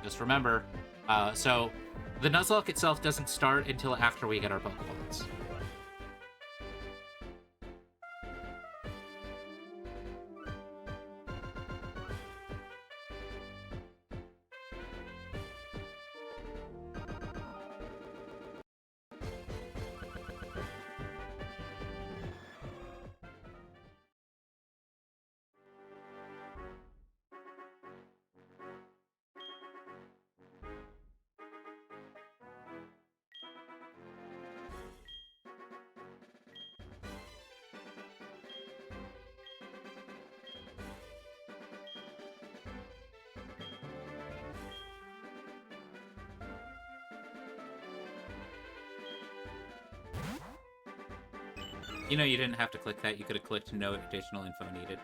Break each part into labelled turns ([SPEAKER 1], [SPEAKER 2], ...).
[SPEAKER 1] Just remember, so the Nuzlocke itself doesn't start until after we get our Pokeballs. You know, you didn't have to click that. You could have clicked no additional info needed.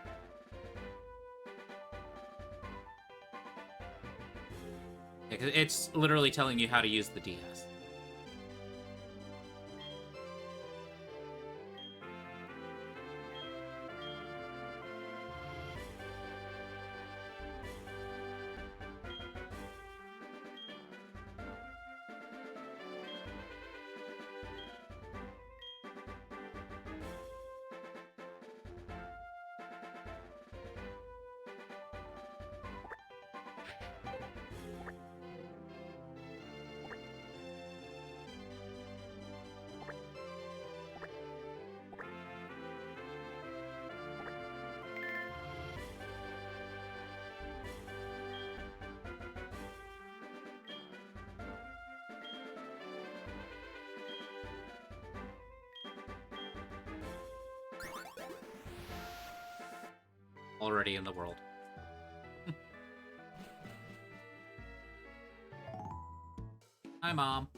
[SPEAKER 1] It's literally telling you how to use the DS. Already in the world. Hi, Mom.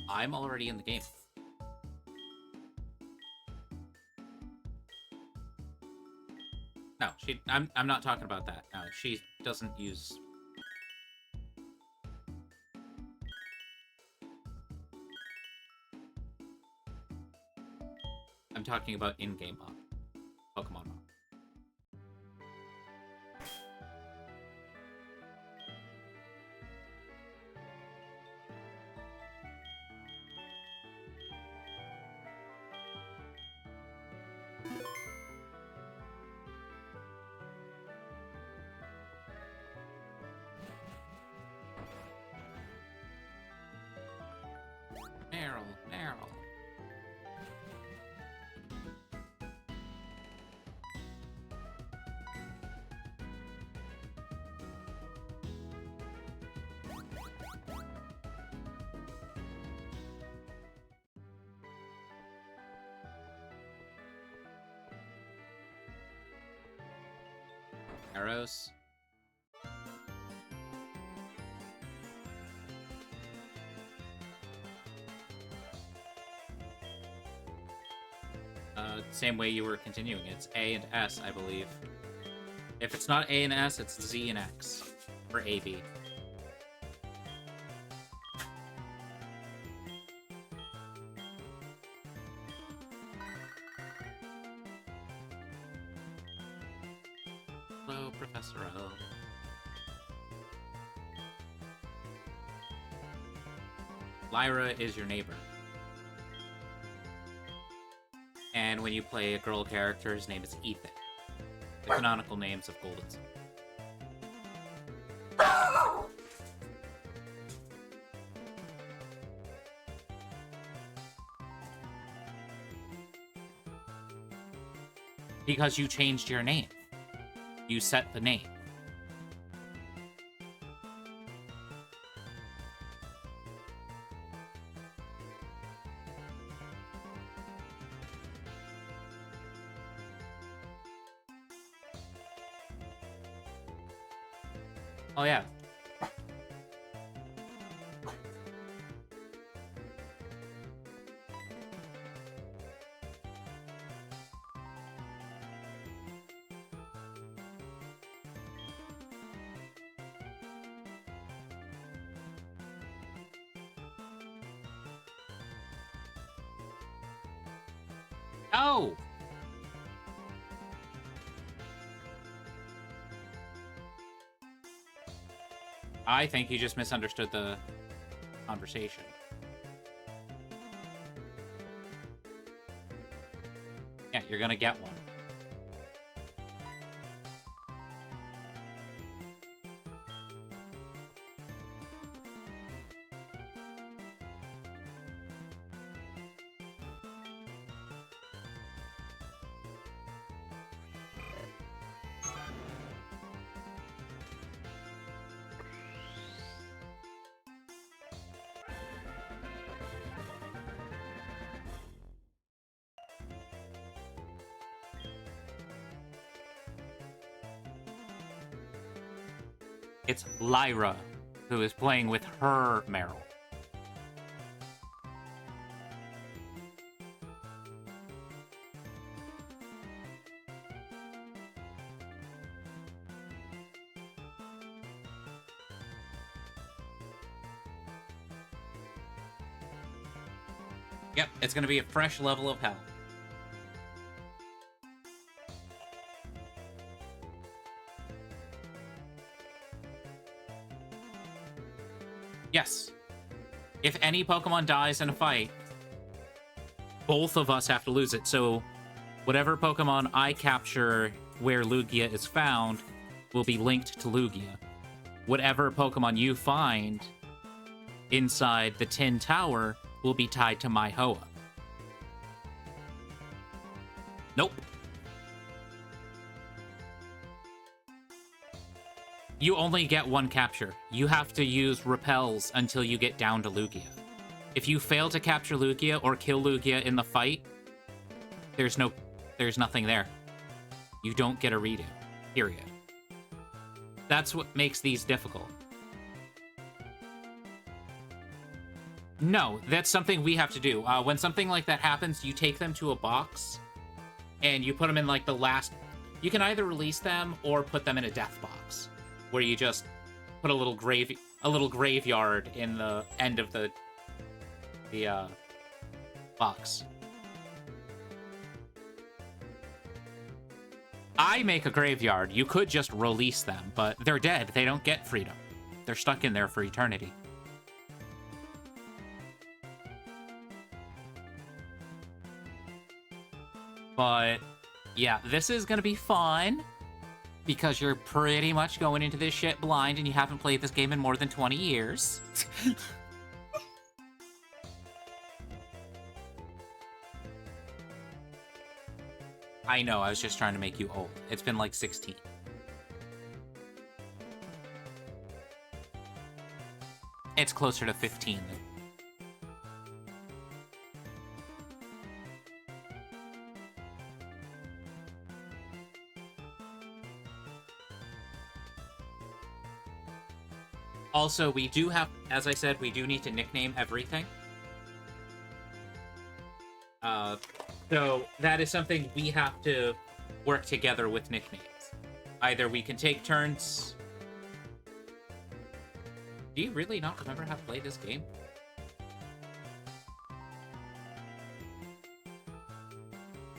[SPEAKER 1] I'm already in the game. No, I'm not talking about that. No, she doesn't use... I'm talking about in-game Mom. Pokemon Mom. Meryl. Arrows. Same way you were continuing. It's A and S, I believe. If it's not A and S, it's Z and X. Or AB. Hello, Professor L. Lyra is your neighbor. And when you play a girl character, his name is Ethan. The canonical names of Golden Sun. Because you changed your name. You set the name. Oh, yeah. Oh! I think you just misunderstood the conversation. Yeah, you're gonna get one. It's Lyra who is playing with her Meryl. Yep, it's going to be a fresh level of hell. Yes. If any Pokemon dies in a fight, both of us have to lose it. So whatever Pokemon I capture where Lugia is found will be linked to Lugia. Whatever Pokemon you find inside the Tin Tower will be tied to my Hoa. Nope. You only get one capture. You have to use repels until you get down to Lugia. If you fail to capture Lugia or kill Lugia in the fight, there's nothing there. You don't get a redo. Period. That's what makes these difficult. No, that's something we have to do. When something like that happens, you take them to a box, and you put them in, like, the last... You can either release them or put them in a death box, where you just put a little graveyard in the end of the box. I make a graveyard. You could just release them, but they're dead. They don't get freedom. They're stuck in there for eternity. But, yeah, this is gonna be fun, because you're pretty much going into this shit blind and you haven't played this game in more than 20 years. I know, I was just trying to make you old. It's been like 16. It's closer to 15. Also, we do have, as I said, we do need to nickname everything. So that is something we have to work together with nicknames. Either we can take turns. Do you really not remember how to play this game?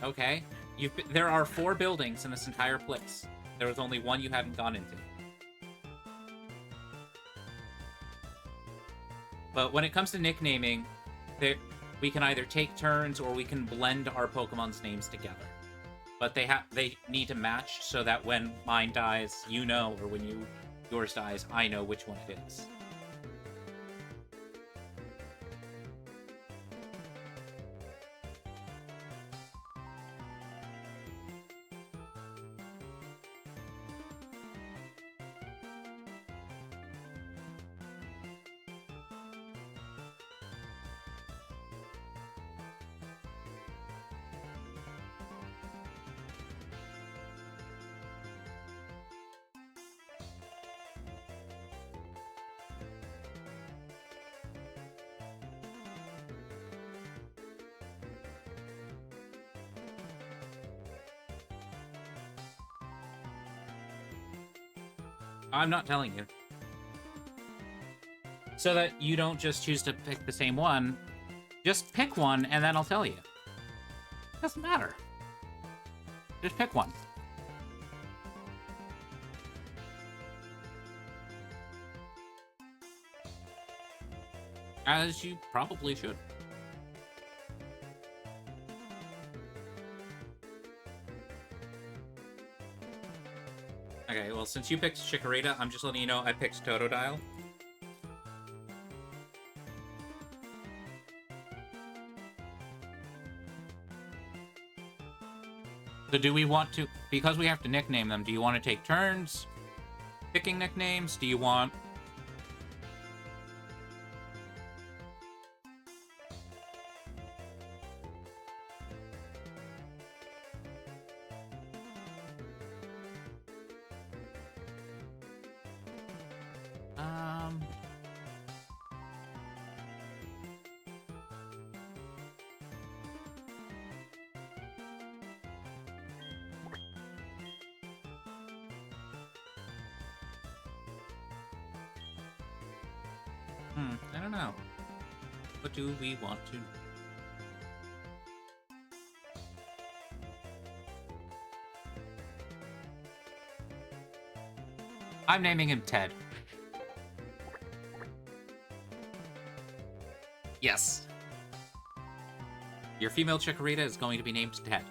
[SPEAKER 1] Okay. There are 4 buildings in this entire place. There was only one you hadn't gone into. But when it comes to nicknaming, we can either take turns or we can blend our Pokemon's names together. But they need to match so that when mine dies, you know, or when yours dies, I know which one it is. I'm not telling you. So that you don't just choose to pick the same one, just pick one and then I'll tell you. Doesn't matter. Just pick one. As you probably should. Okay, well, since you picked Chikorita, I'm just letting you know I picked Totodile. So do we want to, because we have to nickname them, do you want to take turns picking nicknames? Do you want... I don't know. What do we want to... I'm naming him Ted. Yes. Your female Chikorita is going to be named Ted.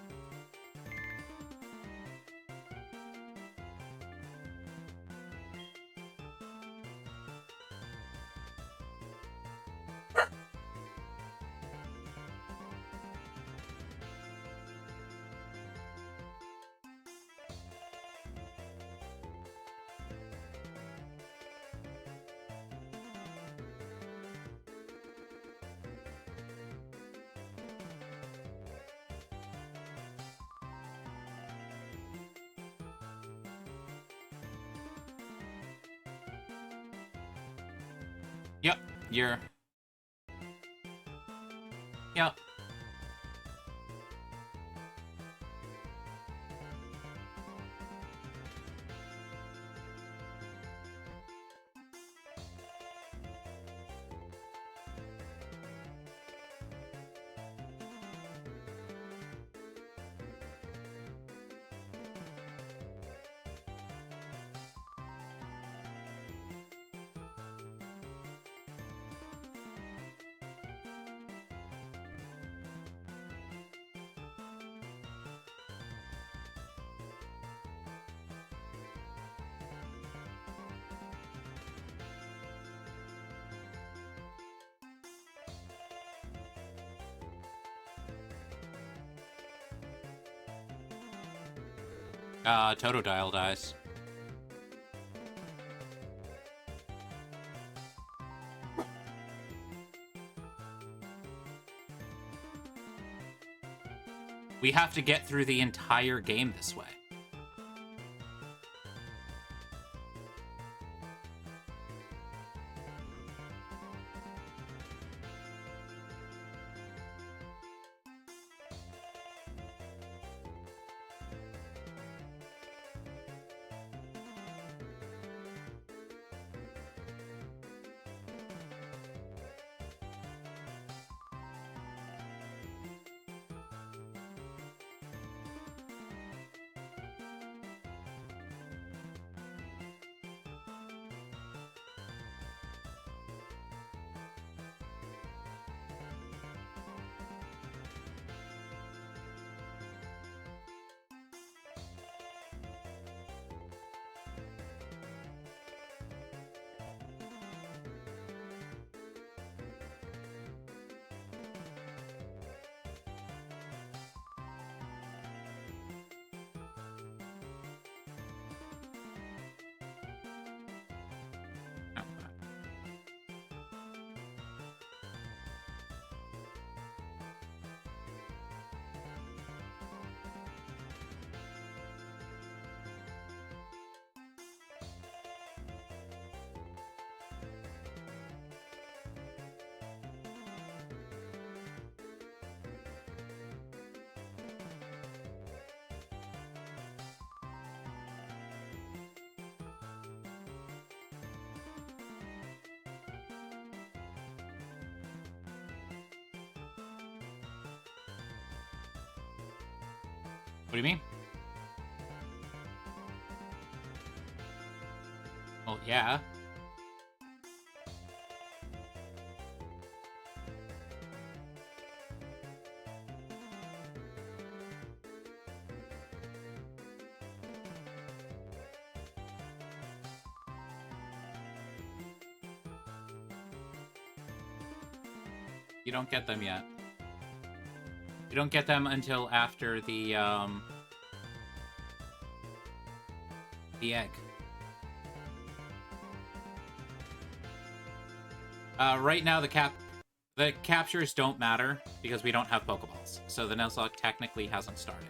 [SPEAKER 1] Yep, you're... Yep. Totodile dies. We have to get through the entire game this way. What do you mean? Well, yeah. You don't get them yet. You don't get them until after the egg. Right now, the captures don't matter because we don't have Pokeballs, so the Nuzlocke technically hasn't started.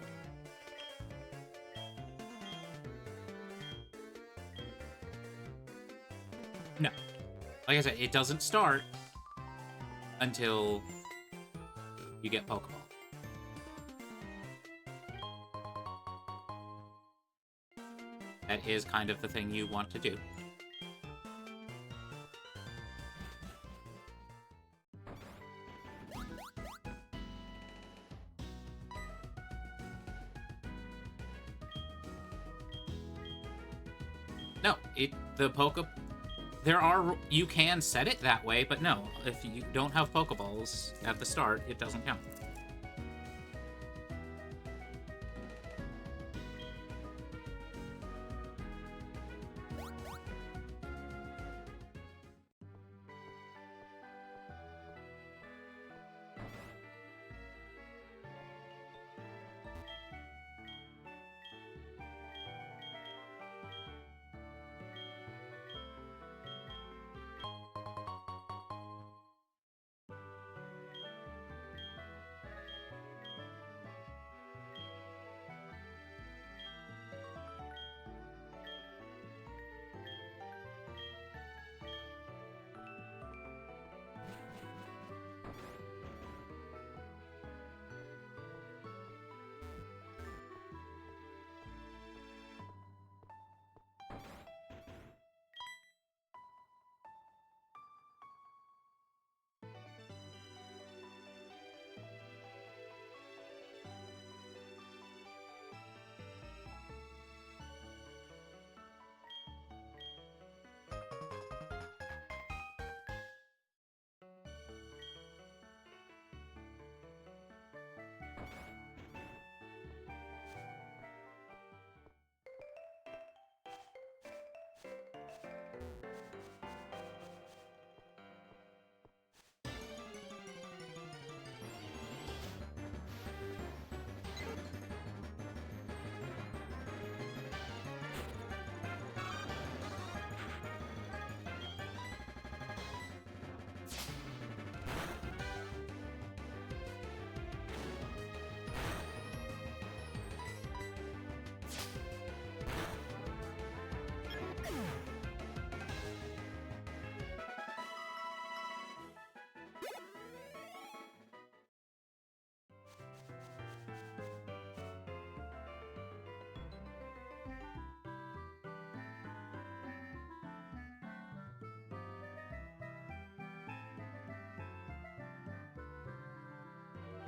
[SPEAKER 1] No. Like I said, it doesn't start until you get Pokeball. That is kind of the thing you want to do. No, you can set it that way, but no, if you don't have Pokeballs at the start, it doesn't count.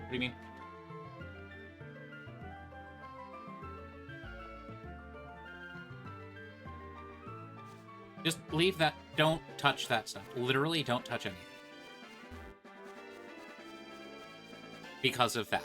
[SPEAKER 1] What do you mean? Just leave that. Don't touch that stuff. Literally, don't touch anything. Because of that.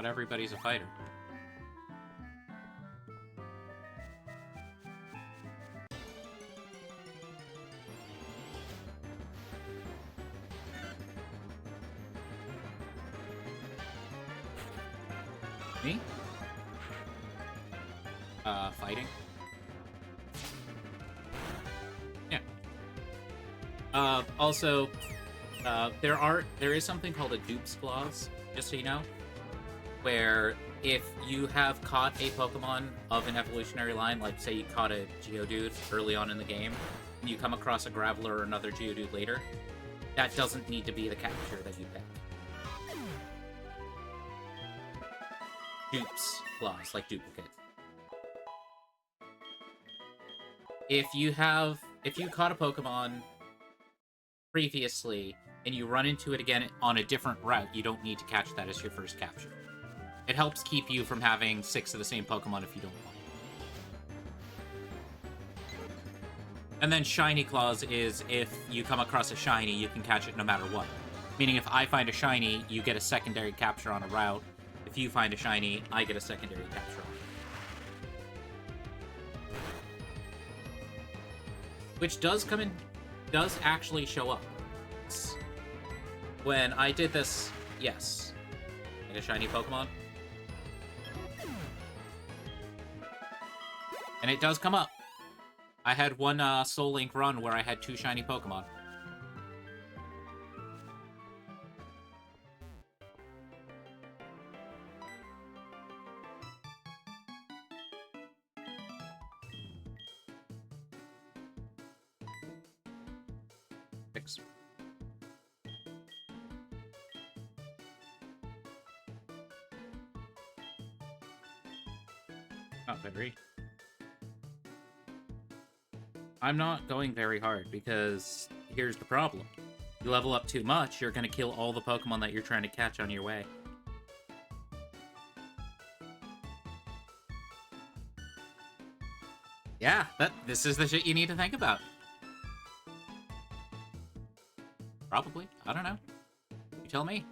[SPEAKER 1] Not everybody's a fighter. Me? Fighting? Also, there is something called a dupes clause, just so you know, where if you have caught a Pokemon of an evolutionary line, like say you caught a Geodude early on in the game, and you come across a Graveler or another Geodude later, that doesn't need to be the capture that you pick. Dupes clause, like duplicate. If you caught a Pokemon previously and you run into it again on a different route, you don't need to catch that as your first capture. It helps keep you from having 6 of the same Pokemon if you don't want. And then Shiny Clause is if you come across a Shiny, you can catch it no matter what. Meaning if I find a Shiny, you get a secondary capture on a route. If you find a Shiny, I get a secondary capture on it. Which does actually show up. When I did this, yes. Like a Shiny Pokemon. And it does come up. I had one Soul Link run where I had 2 shiny Pokemon. Six. Not very. I'm not going very hard, because here's the problem. You level up too much, you're going to kill all the Pokemon that you're trying to catch on your way. Yeah, this is the shit you need to think about. Probably. I don't know. You tell me.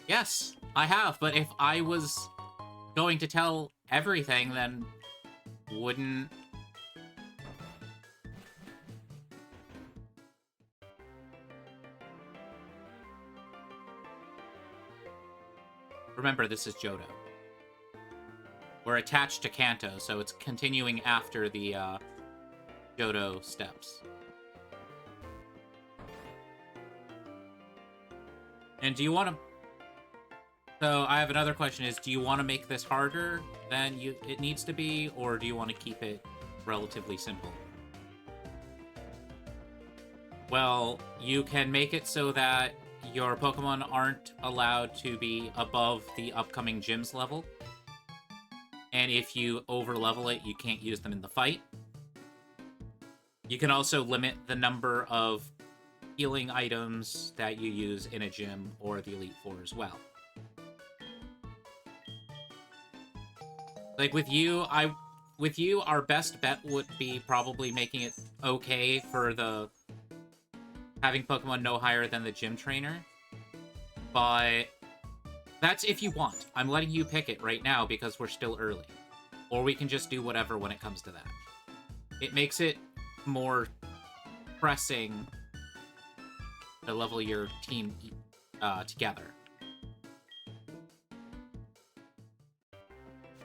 [SPEAKER 1] Yes, I have, but if I was going to tell everything, then wouldn't... Remember, this is Johto. We're attached to Kanto, so it's continuing after the Johto steps. And do you want to... So I have another question is, do you want to make this harder than it needs to be, or do you want to keep it relatively simple? Well, you can make it so that your Pokemon aren't allowed to be above the upcoming gym's level. And if you over-level it, you can't use them in the fight. You can also limit the number of healing items that you use in a gym or the Elite Four as well. Like with you, our best bet would be probably making it okay for the having Pokemon no higher than the gym trainer. But that's if you want. I'm letting you pick it right now because we're still early. Or we can just do whatever when it comes to that. It makes it more pressing to level your team together.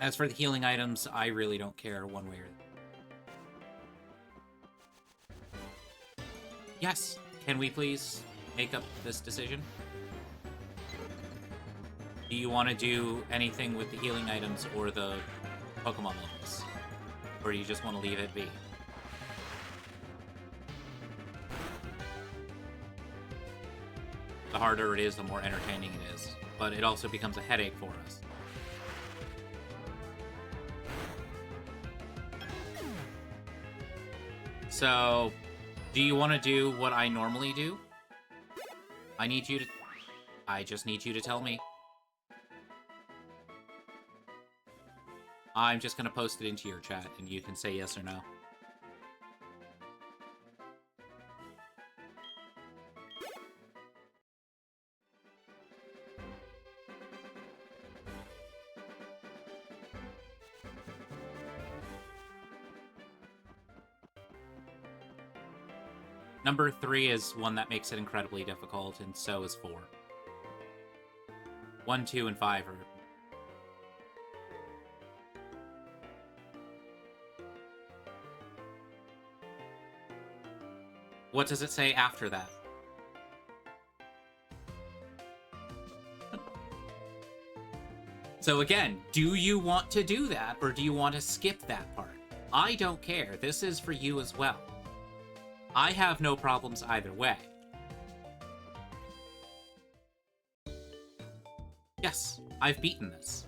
[SPEAKER 1] As for the healing items, I really don't care one way or the other. Yes, can we please make up this decision? Do you want to do anything with the healing items or the Pokemon levels? Or do you just want to leave it be? The harder it is, the more entertaining it is. But it also becomes a headache for us. So, do you want to do what I normally do? I just need you to tell me. I'm just going to post it into your chat, and you can say yes or no. Number 3 is one that makes it incredibly difficult, and so is 4. 1, 2, and 5 are... What does it say after that? So again, do you want to do that, or do you want to skip that part? I don't care. This is for you as well. I have no problems either way. Yes, I've beaten this.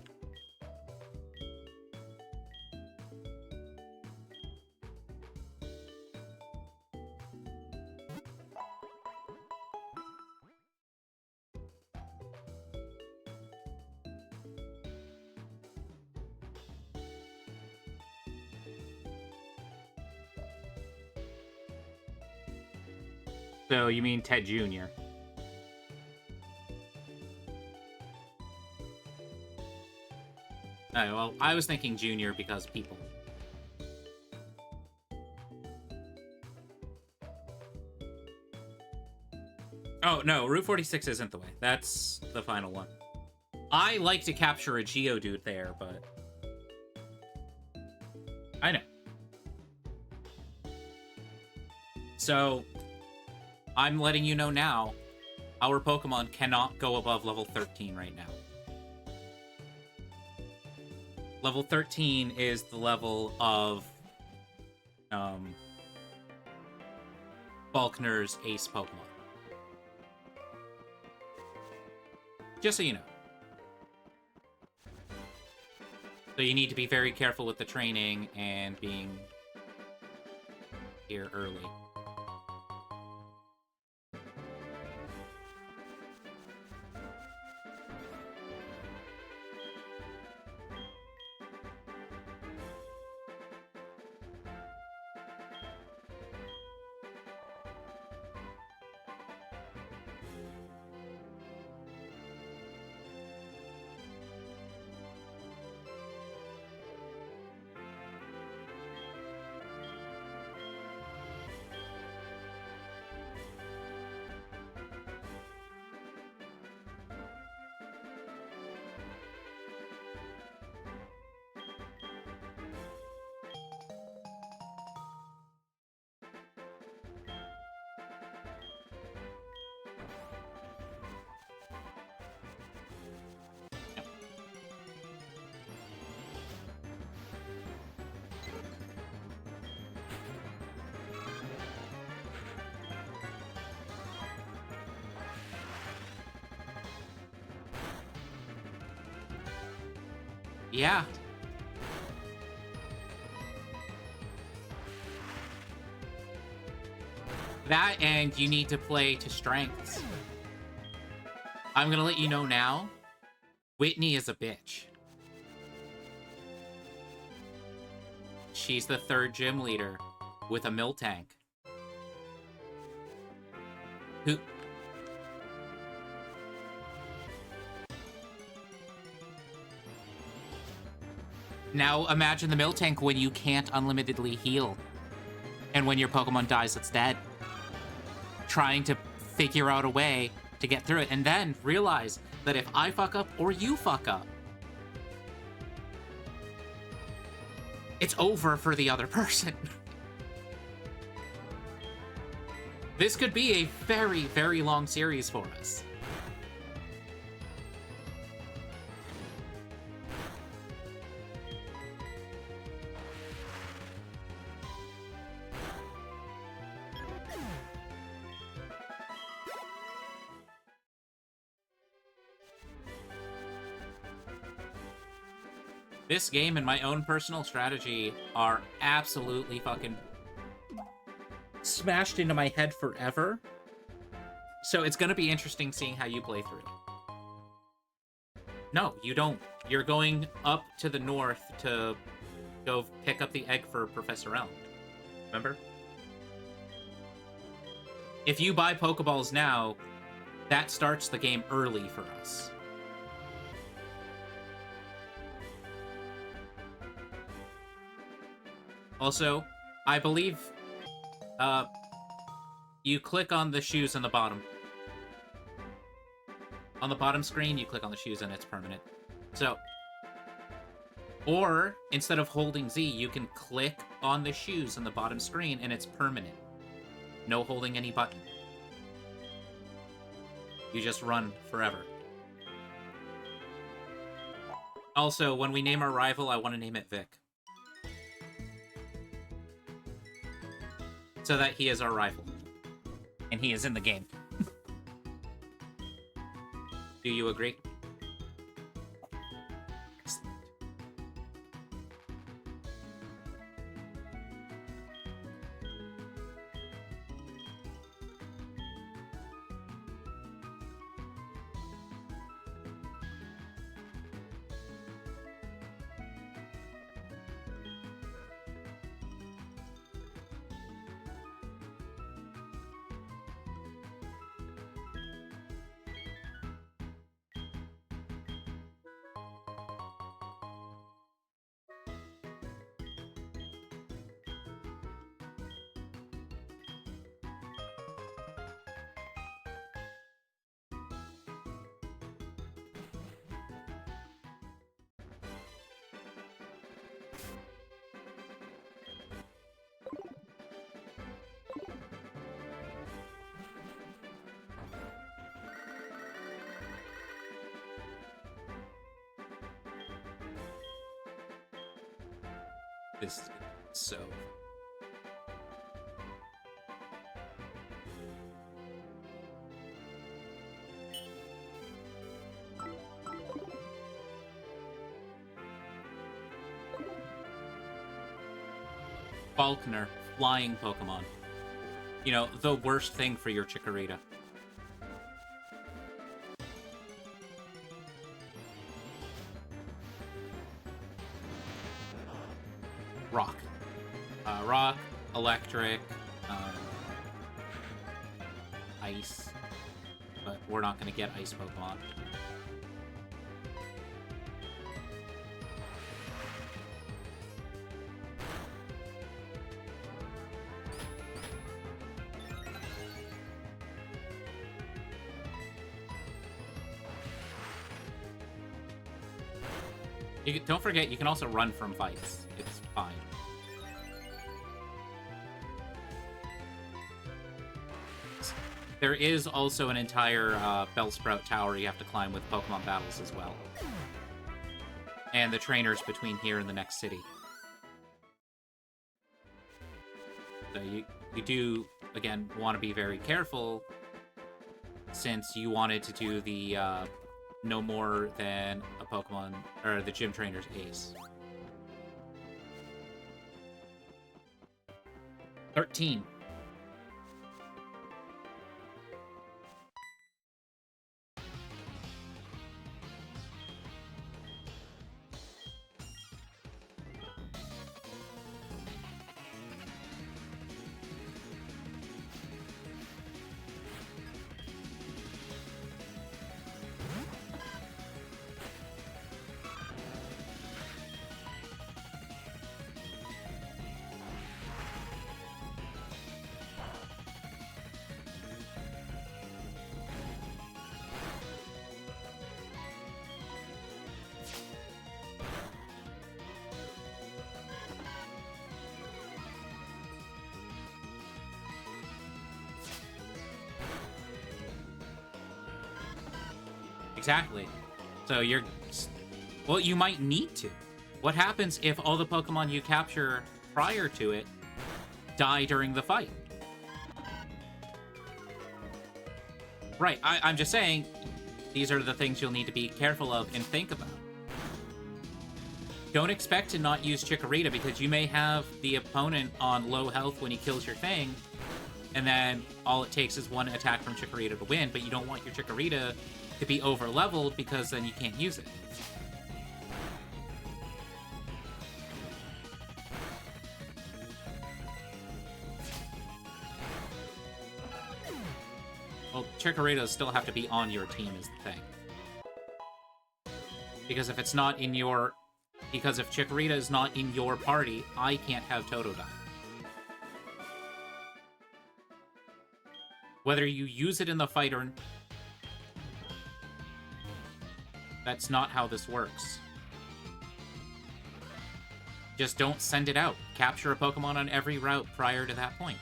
[SPEAKER 1] So you mean Ted Jr.? Oh, well, I was thinking Junior because people. Oh, no, Route 46 isn't the way. That's the final one. I like to capture a Geodude there, but... I know. So, I'm letting you know now, our Pokemon cannot go above level 13 right now. Level 13 is the level of Falkner's ace Pokemon. Just so you know. So you need to be very careful with the training and being here early. Yeah. That, and you need to play to strengths. I'm gonna let you know now, Whitney is a bitch. She's the third gym leader with a Miltank. Who... Now imagine the Miltank when you can't unlimitedly heal. And when your Pokemon dies, it's dead. Trying to figure out a way to get through it. And then realize that if I fuck up or you fuck up, it's over for the other person. This could be a very, very long series for us. This game and my own personal strategy are absolutely fucking smashed into my head forever. So it's gonna be interesting seeing how you play through. No, you don't. You're going up to the north to go pick up the egg for Professor Elm. Remember? If you buy Pokeballs now, that starts the game early for us. Also, I believe you click on the shoes on the bottom. On the bottom screen, you click on the shoes and it's permanent. So, or instead of holding Z, you can click on the shoes on the bottom screen and it's permanent. No holding any button. You just run forever. Also, when we name our rival, I want to name it Vic. So that he is our rival. And he is in the game. Do you agree? Excellent. This is so... Falconer, flying Pokemon. You know, the worst thing for your Chikorita. Rock. Rock, electric, ice. But we're not going to get ice Pokemon. Don't forget, you can also run from fights. It's fine. There is also an entire Bellsprout Tower you have to climb with Pokemon battles as well. And the trainers between here and the next city. So you do, again, want to be very careful, since you wanted to do the no more than a Pokemon, or the gym trainer's ace. 13. Exactly. So you're... Well, you might need to. What happens if all the Pokemon you capture prior to it die during the fight? Right, I'm just saying, these are the things you'll need to be careful of and think about. Don't expect to not use Chikorita, because you may have the opponent on low health when he kills your thing, and then all it takes is one attack from Chikorita to win, but you don't want your Chikorita to be over-leveled, because then you can't use it. Well, Chikoritas still have to be on your team is the thing. Because if it's not in your... Because if Chikorita is not in your party, I can't have Totodile. Whether you use it in the fight or... That's not how this works. Just don't send it out. Capture a Pokemon on every route prior to that point.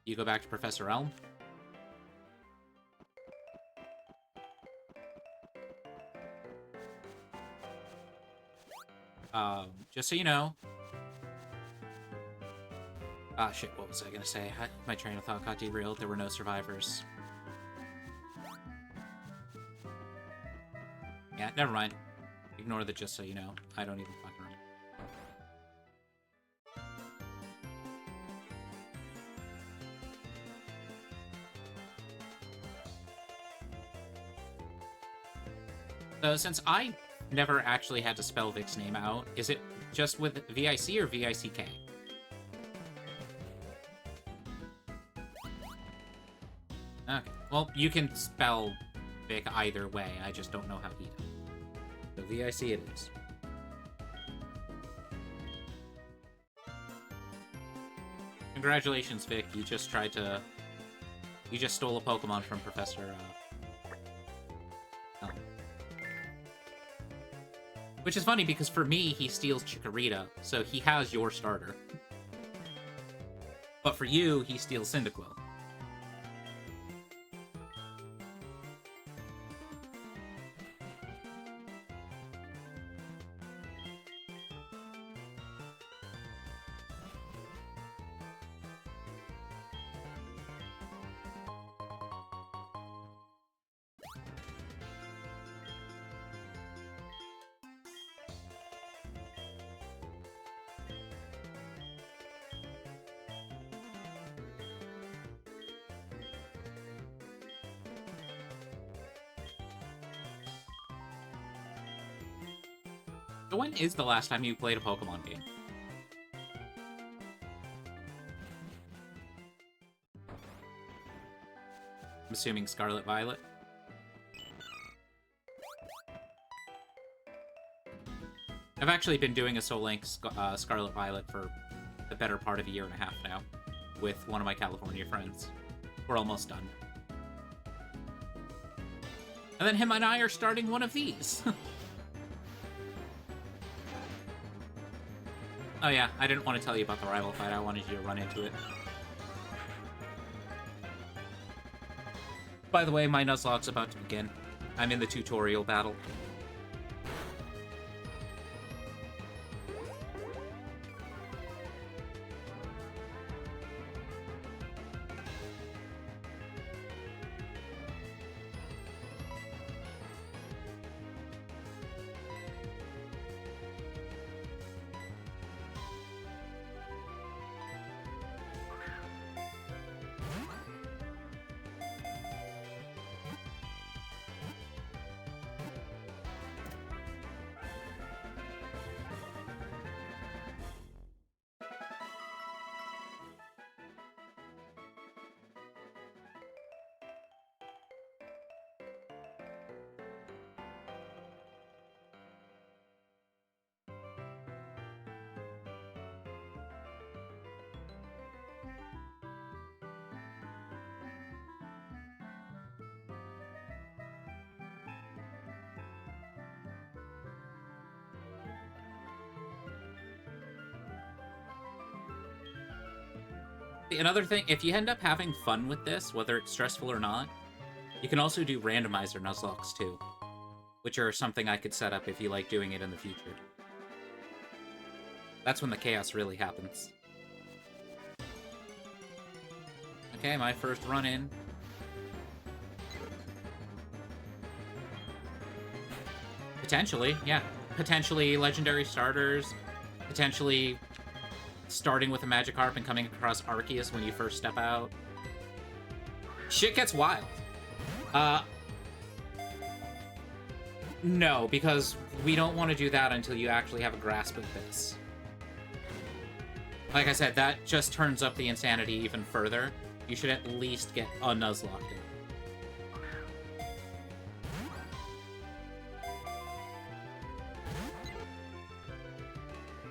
[SPEAKER 1] You go back to Professor Elm. Just so you know... Ah, shit, what was I gonna say? My train of thought got derailed. There were no survivors. Yeah, never mind. Ignore the just so you know. I don't even fucking remember. So, since I never actually had to spell Vic's name out, is it just with VIC or VICK? Okay. Well, you can spell Vic either way. I just don't know how he does. So VIC it is. Congratulations, Vic. You just tried to... You just stole a Pokemon from Professor... Elm. Which is funny, because for me, he steals Chikorita, so he has your starter. But for you, he steals Cyndaquil. So when is the last time you played a Pokemon game? I'm assuming Scarlet Violet. I've actually been doing a Soul Link Scarlet Violet for the better part of a year and a half now, with one of my California friends. We're almost done. And then him and I are starting one of these. Oh yeah, I didn't want to tell you about the rival fight. I wanted you to run into it. By the way, my Nuzlocke's about to begin. I'm in the tutorial battle. Another thing, if you end up having fun with this, whether it's stressful or not, you can also do randomizer Nuzlocks too, which are something I could set up if you like doing it in the future. That's when the chaos really happens. Okay, my first run-in. Potentially, yeah. Potentially legendary starters, potentially starting with a Magikarp and coming across Arceus when you first step out. Shit gets wild. No, because we don't want to do that until you actually have a grasp of this. Like I said, that just turns up the insanity even further. You should at least get a Nuzlocke in.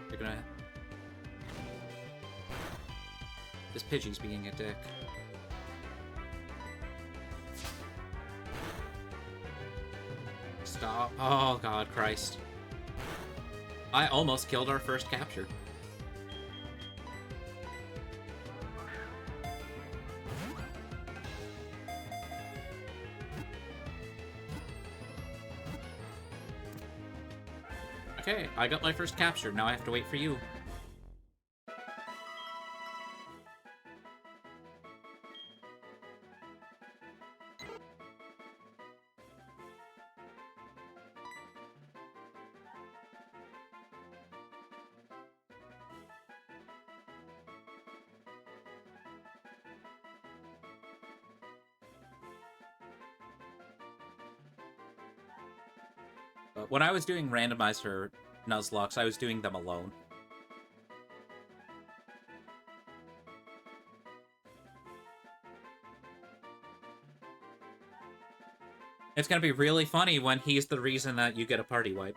[SPEAKER 1] You're gonna... This Pidgey's being a dick. Stop. Oh, God, Christ. I almost killed our first capture. I got my first capture. Now I have to wait for you. When I was doing randomizer Nuzlocke, I was doing them alone. It's gonna be really funny when he's the reason that you get a party wipe.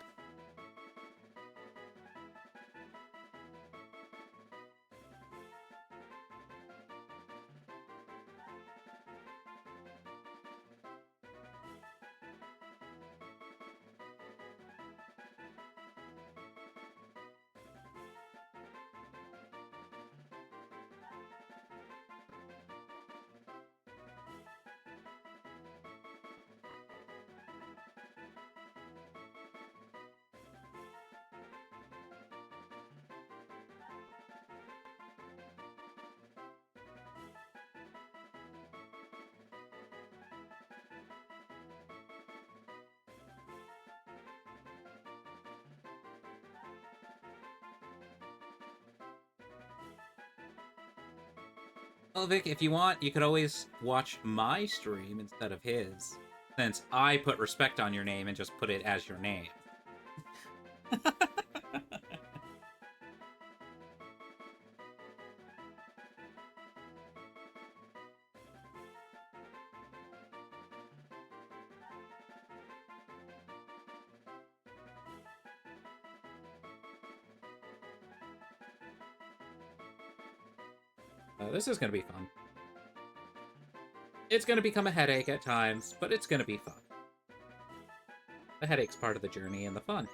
[SPEAKER 1] Well, Vic, if you want, you could always watch my stream instead of his, since I put respect on your name and just put it as your name. This is going to be fun. It's going to become a headache at times, but it's going to be fun. The headache's part of the journey and the fun.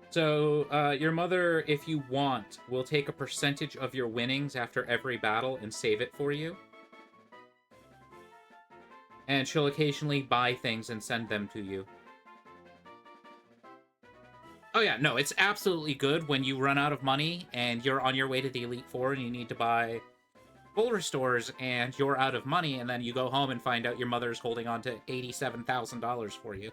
[SPEAKER 1] So, your mother, if you want, will take a percentage of your winnings after every battle and save it for you. And she'll occasionally buy things and send them to you. Oh yeah, no, it's absolutely good when you run out of money and you're on your way to the Elite Four and you need to buy full restores and you're out of money, and then you go home and find out your mother's holding on to $87,000 for you.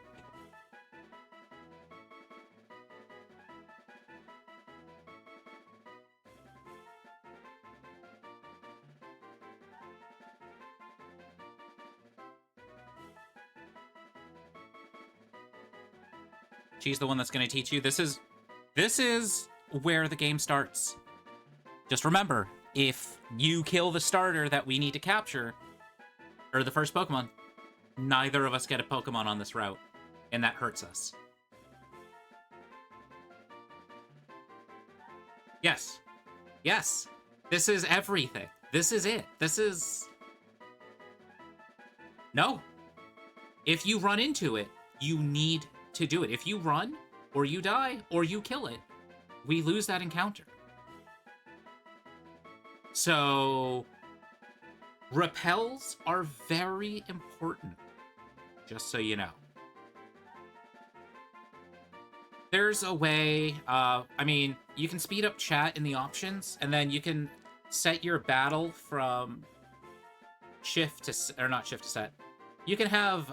[SPEAKER 1] She's the one that's going to teach you. This is where the game starts. Just remember, if you kill the starter that we need to capture, or the first Pokemon, neither of us get a Pokemon on this route, and that hurts us. Yes. Yes. This is everything. This is it. This is... No. If you run into it, you need to do it. If you run, or you die, or you kill it, we lose that encounter. So, repels are very important, just so you know. There's a way, I mean, you can speed up chat in the options, and then you can set your battle from shift to, or not shift to set. You can have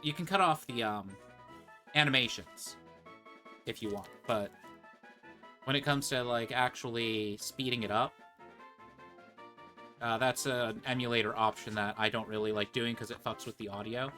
[SPEAKER 1] you can cut off the animations if you want, but When it comes to, like, actually speeding it up, that's an emulator option that I don't really like doing because it fucks with the audio.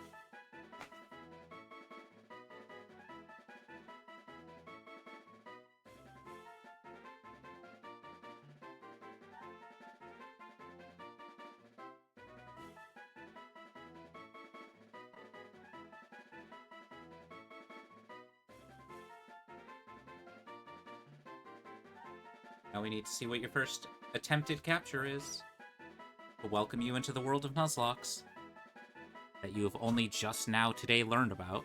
[SPEAKER 1] Now we need to see what your first attempted capture is to welcome you into the world of Nuzlocke that you have only just now today learned about.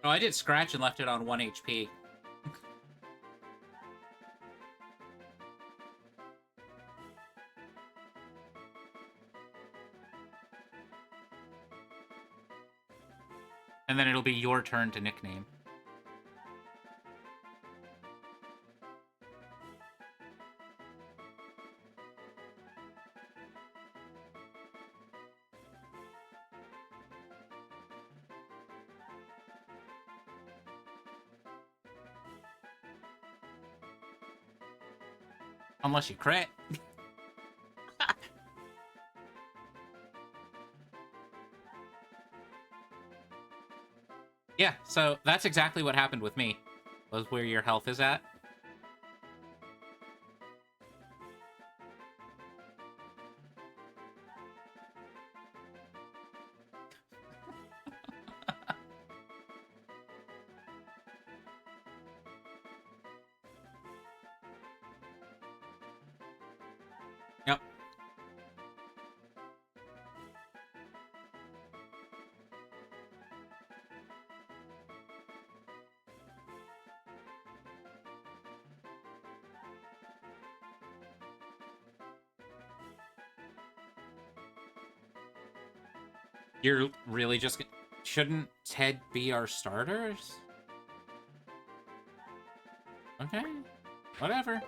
[SPEAKER 1] Oh, I did scratch and left it on 1 HP. And then it'll be your turn to nickname. Unless you crit. Yeah, so that's exactly what happened with me. Was where your health is at. Yep. You're really just... Shouldn't Ted be our starters? Okay. Whatever.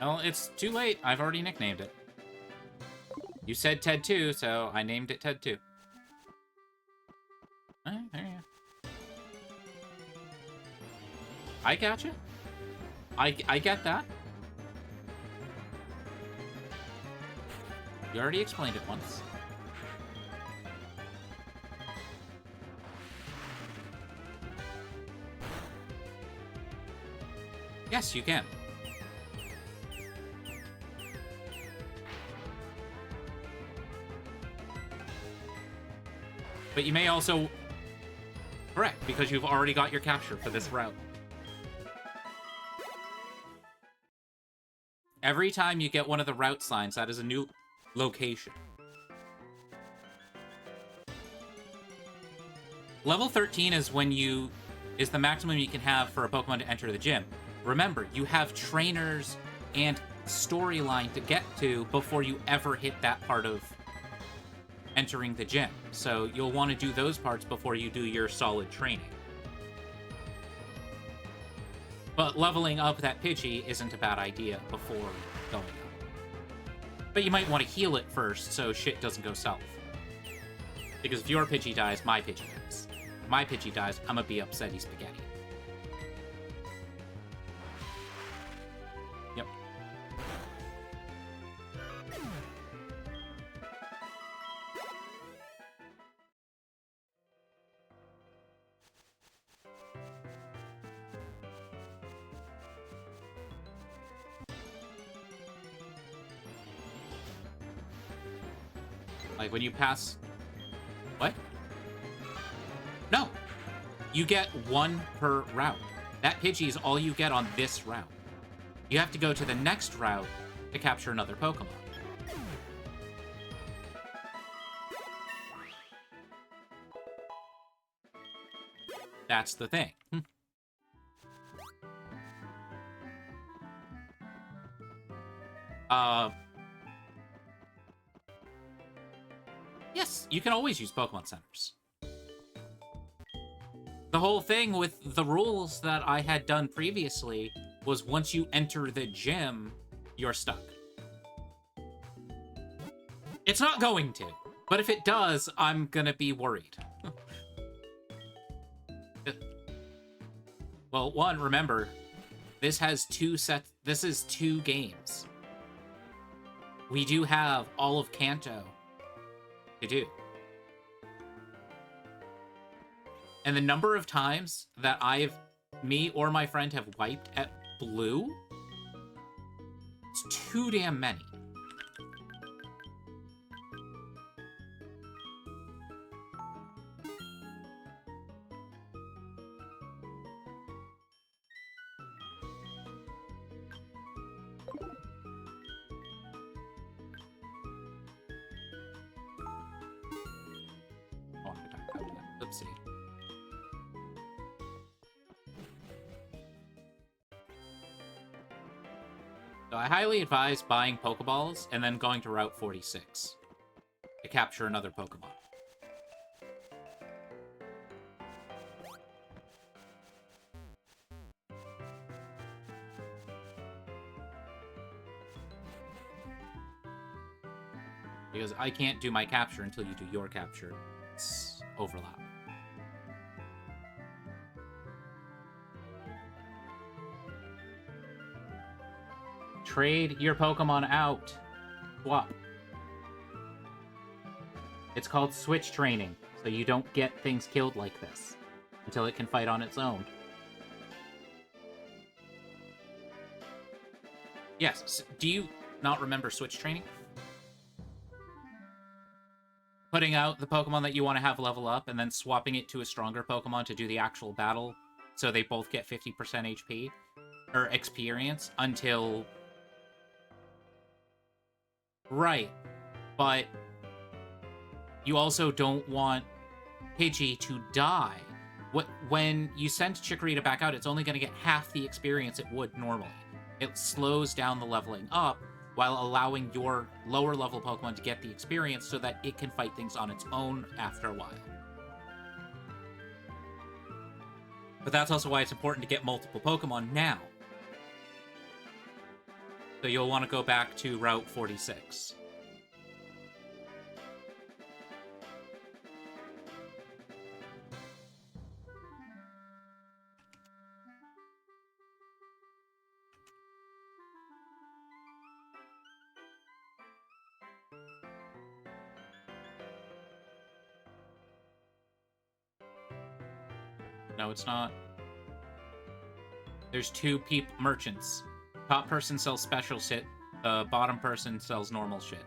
[SPEAKER 1] Well, it's too late. I've already nicknamed it. You said Ted 2, so I named it Ted 2. Alright, there you go. I gotcha. I get that. You already explained it once. Yes, you can. But you may also... Correct, because you've already got your capture for this route. Every time you get one of the route signs, that is a new location. Level 13 is when you... is the maximum you can have for a Pokemon to enter the gym. Remember, you have trainers and storyline to get to before you ever hit that part of entering the gym. So you'll want to do those parts before you do your solid training. But leveling up that Pidgey isn't a bad idea before going up. But you might want to heal it first so shit doesn't go south. Because if your Pidgey dies, my Pidgey dies. If my Pidgey dies, I'm gonna be upsetty spaghetti. Yep. Like, when you pass... What? No! You get one per route. That Pidgey is all you get on this route. You have to go to the next route to capture another Pokemon. That's the thing. Yes, you can always use Pokemon Centers. The whole thing with the rules that I had done previously was once you enter the gym, you're stuck. It's not going to, but if it does, I'm gonna be worried. Well, one, remember, this has this is 2 games. We do have all of Kanto to do. And the number of times that me or my friend have wiped at blue, it's too damn many. Oh, I'm gonna talk about that. Oopsie. So I highly advise buying Pokeballs and then going to Route 46 to capture another Pokemon. Because I can't do my capture until you do your capture. It's overlap. Trade your Pokemon out. Swap. It's called switch training, so you don't get things killed like this until it can fight on its own. Yes, do you not remember switch training? Putting out the Pokemon that you want to have level up and then swapping it to a stronger Pokemon to do the actual battle so they both get 50% HP or experience until... Right, but you also don't want Pidgey to die. When you send Chikorita back out, it's only going to get half the experience it would normally. It slows down the leveling up while allowing your lower level Pokemon to get the experience so that it can fight things on its own after a while. But that's also why it's important to get multiple Pokemon now. So you'll want to go back to Route 46. No, it's not. There's 2 merchants. Top person sells special shit. The bottom person sells normal shit.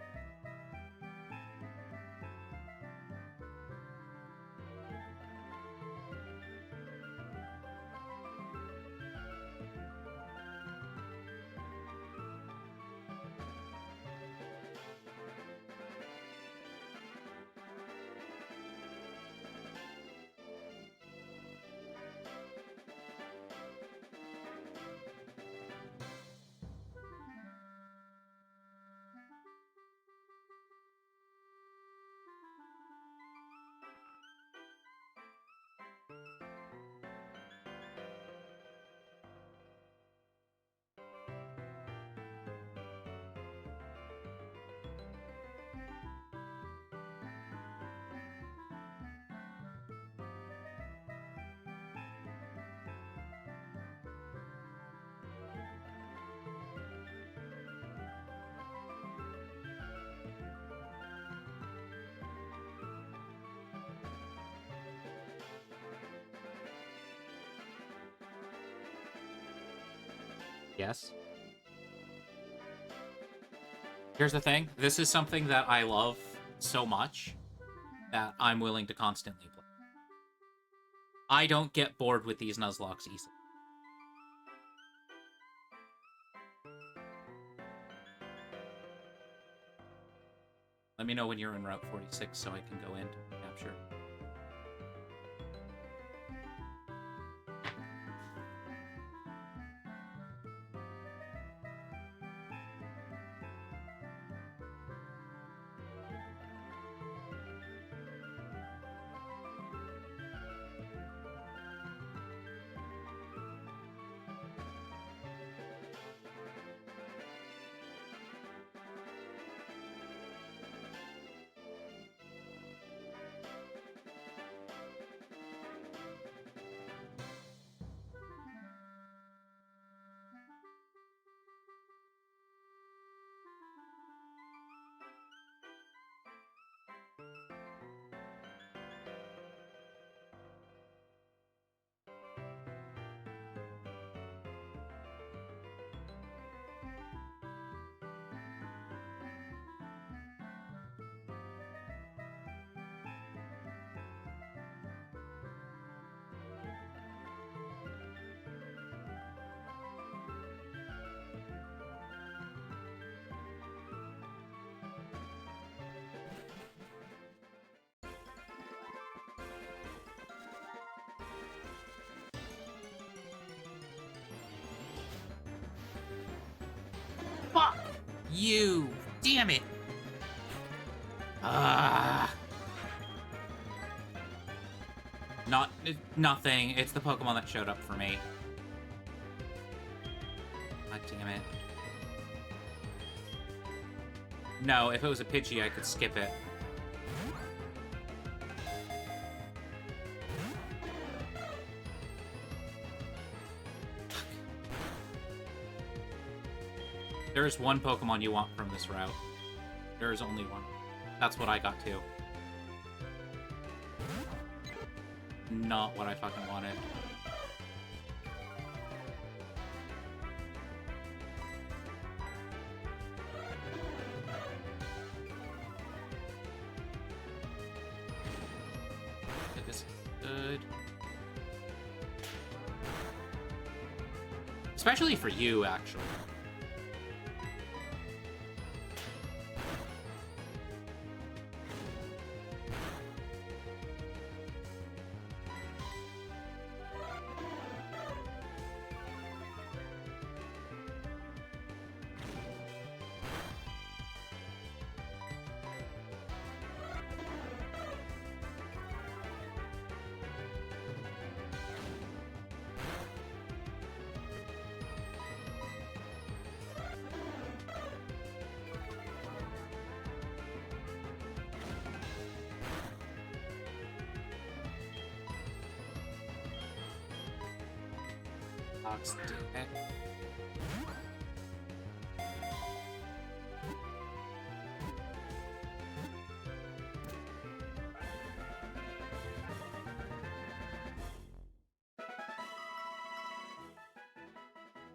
[SPEAKER 1] Yes. Here's the thing. This is something that I love so much that I'm willing to constantly play. I don't get bored with these Nuzlockes easily. Let me know when you're in Route 46 so I can go in to capture. Fuck you! Damn it! Nothing. It's the Pokemon that showed up for me. God damn it. No, if it was a Pidgey, I could skip it. There is one Pokemon you want from this route. There is only one. That's what I got too. Not what I fucking wanted. This is good. Especially for you, actually.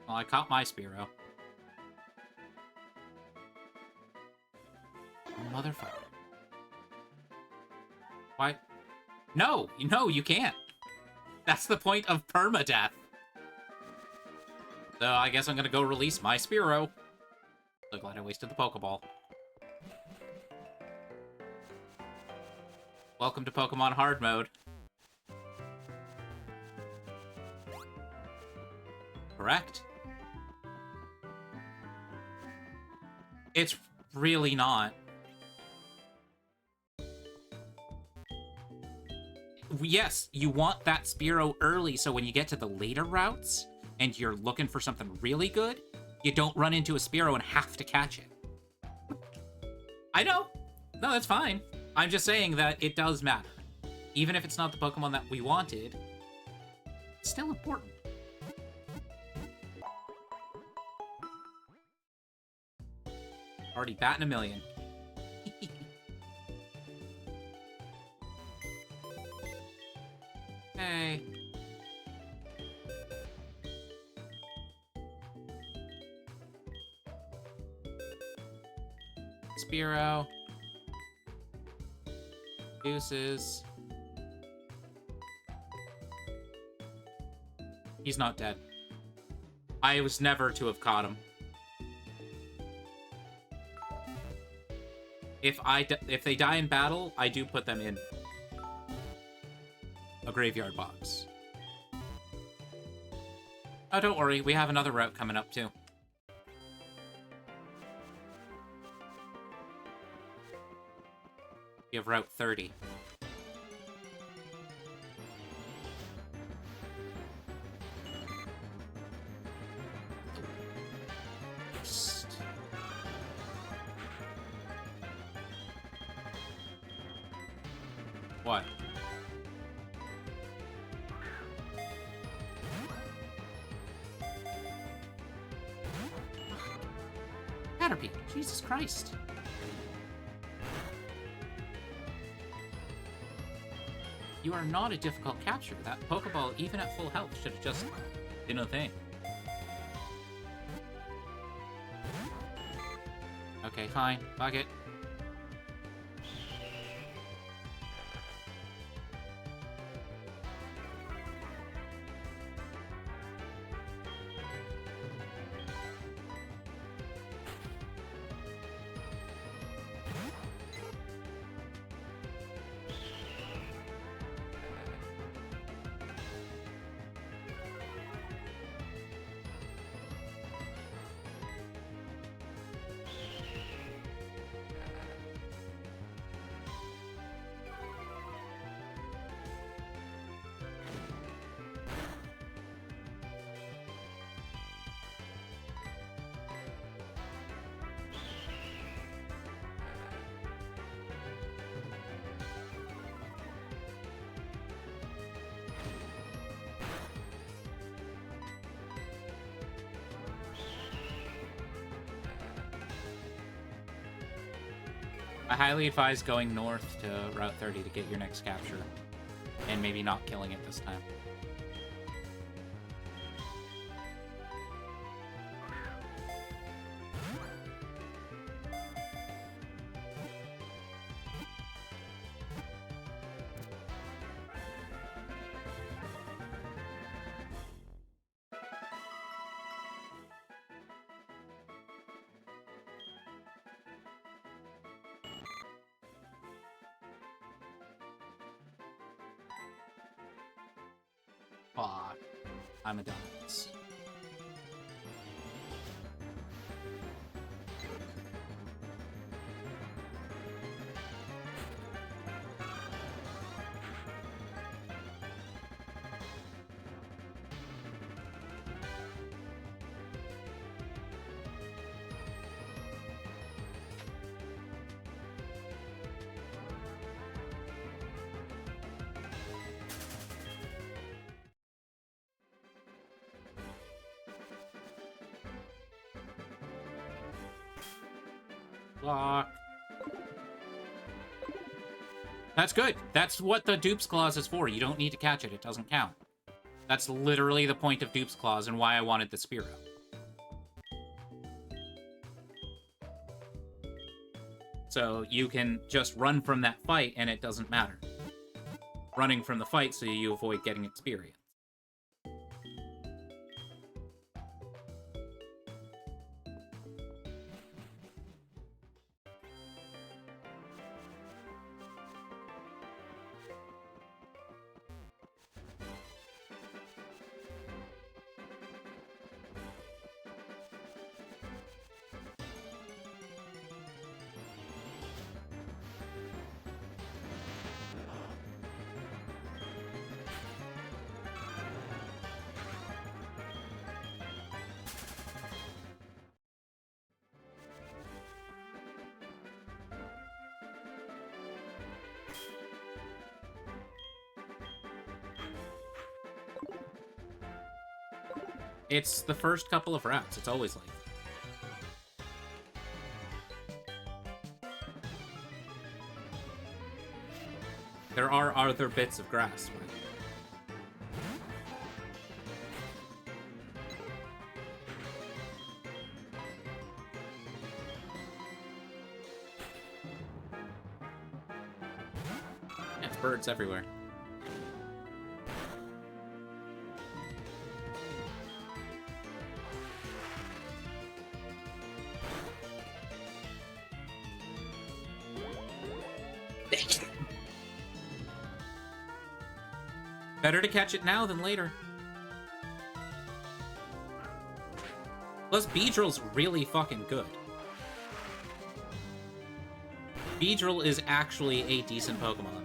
[SPEAKER 1] Well, I caught my Spearow. Motherfucker. Why? No, you can't. That's the point of permadeath. So I guess I'm gonna go release my Spearow. So glad I wasted the Pokeball. Welcome to Pokemon Hard Mode. Correct. It's really not. Yes, you want that Spearow early so when you get to the later routes and you're looking for something really good, you don't run into a Spearow and have to catch it. I know. No, that's fine. I'm just saying that it does matter. Even if it's not the Pokemon that we wanted, it's still important. Already batting a million. Hey. Spearow. Deuces. He's not dead. I was never to have caught him. If they die in battle, I do put them in a graveyard box. Oh, don't worry. We have another route coming up, too. We have Route 30. What? Caterpie, Jesus Christ. You are not a difficult capture. That Pokeball, even at full health, should have just been a thing. Okay, fine. Fuck it. I highly advise going north to Route 30 to get your next capture. And maybe not killing it this time. Fuck. I'm a dumbass. Block. That's good. That's what the dupes clause is for. You don't need to catch it. It doesn't count. That's literally the point of dupes clause and why I wanted the Spearow. So you can just run from that fight and it doesn't matter. Running from the fight so you avoid getting experience. It's the first couple of routes. It's always like that. There are other bits of grass. Right? hearts everywhere. Better to catch it now than later. Plus, Beedrill's really fucking good. Beedrill is actually a decent Pokemon.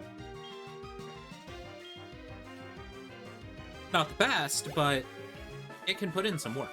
[SPEAKER 1] Not the best, but it can put in some work.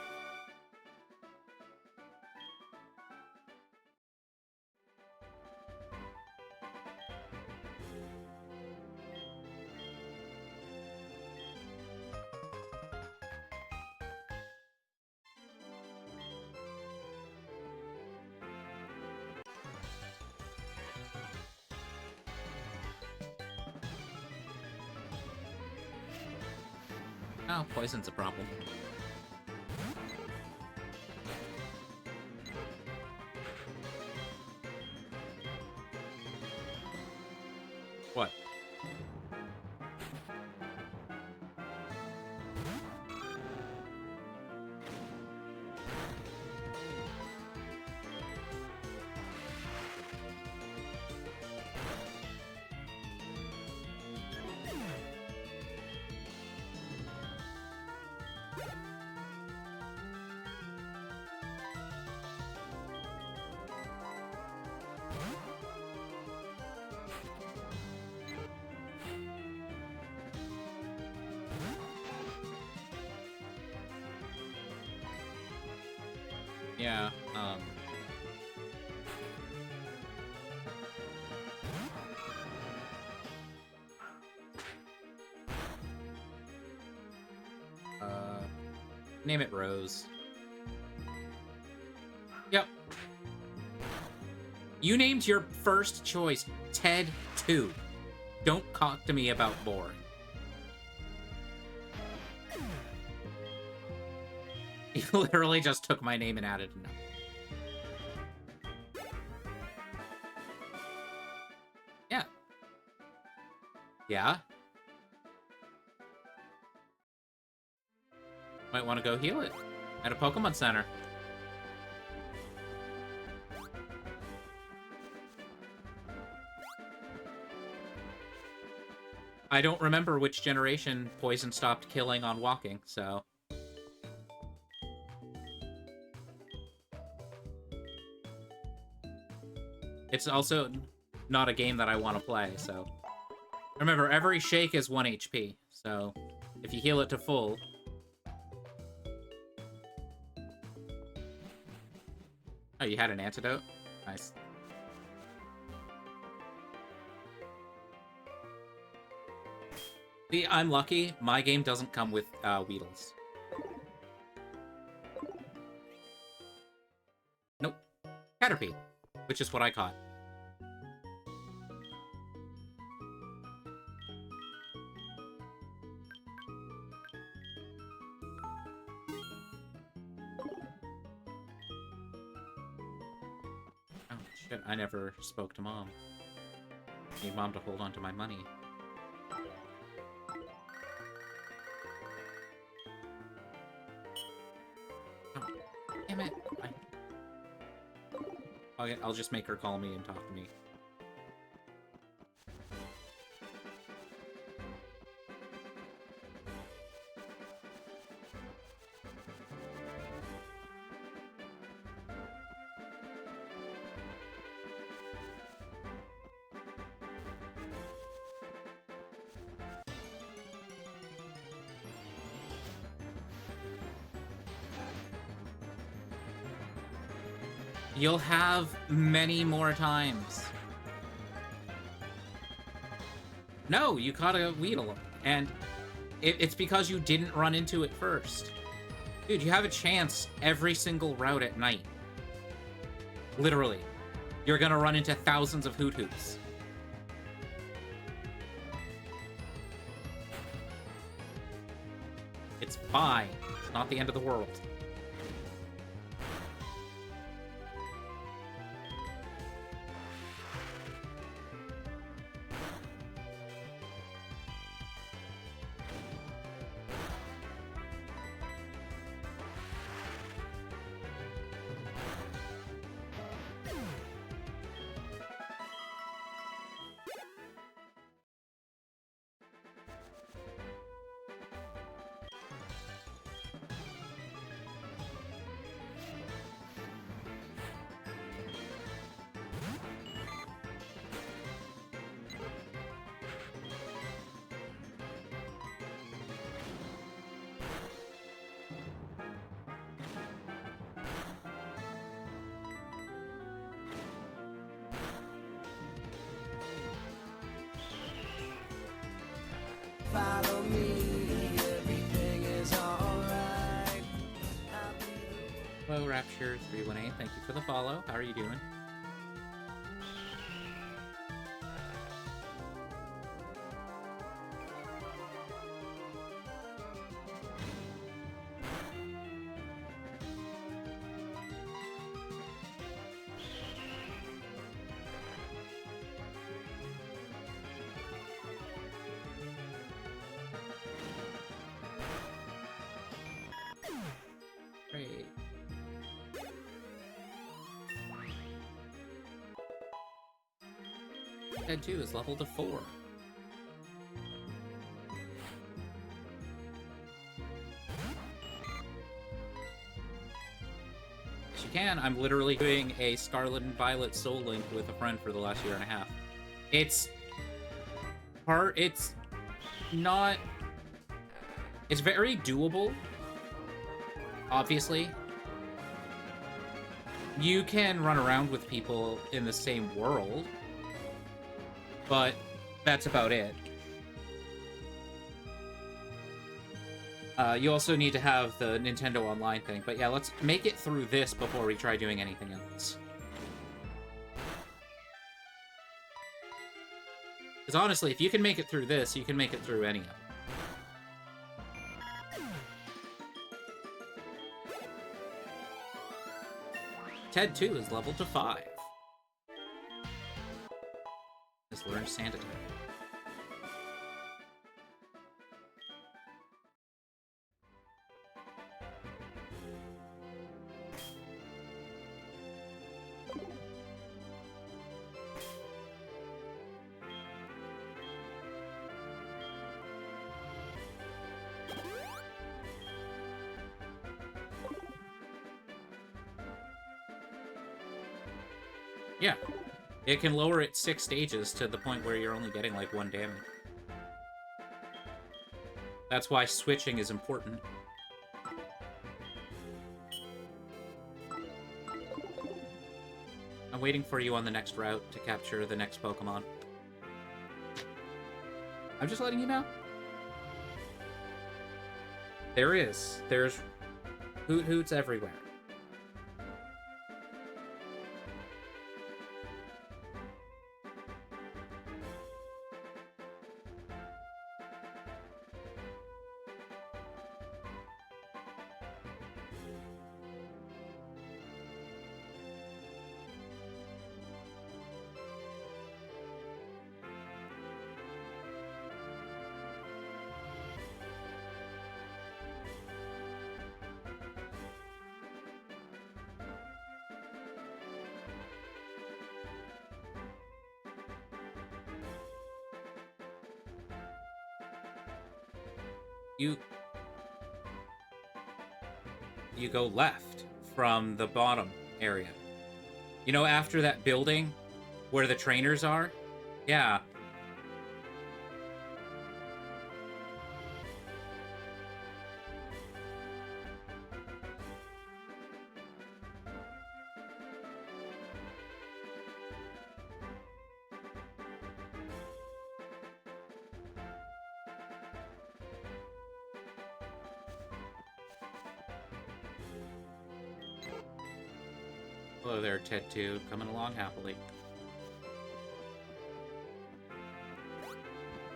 [SPEAKER 1] Oh, poison's a problem. What? Yeah, name it Rose. Yep. You named your first choice Ted 2. Don't talk to me about boring. You literally just took my name and added a number. Yeah. Yeah? Might want to go heal it at a Pokemon Center. I don't remember which generation Poison stopped killing on walking, so... It's also not a game that I want to play, so... Remember, every shake is 1 HP, so if you heal it to full... Oh, you had an antidote? Nice. See, I'm lucky. My game doesn't come with Weedles. Nope. Caterpie, which is what I caught. Oh, shit. I never spoke to Mom. I need Mom to hold on to my money. Damn it. I'll just make her call me and talk to me. You'll have many more times. No, you caught a Weedle, and it's because you didn't run into it first. Dude, you have a chance every single route at night. Literally. You're gonna run into thousands of Hoot Hoots. It's fine. It's not the end of the world. Rapture 318. Thank you for the follow. How are you doing? Great. Ted 2 is leveled to 4. Yes, you can. I'm literally doing a Scarlet and Violet Soul Link with a friend for the last year and a half. It's not... It's very doable. Obviously, you can run around with people in the same world, but that's about it. You also need to have the Nintendo Online thing, but yeah, let's make it through this before we try doing anything else. Because honestly, if you can make it through this, you can make it through any of them. Ted 2 is leveled to 5. Let's learn Santa type. Yeah, it can lower it 6 stages to the point where you're only getting like 1 damage. That's why switching is important. I'm waiting for you on the next route to capture the next Pokemon. I'm just letting you know. There is. There's Hoot-Hoots everywhere. You go left from the bottom area. You know, after that building where the trainers are? Yeah. Hello there, Ted 2. Coming along happily.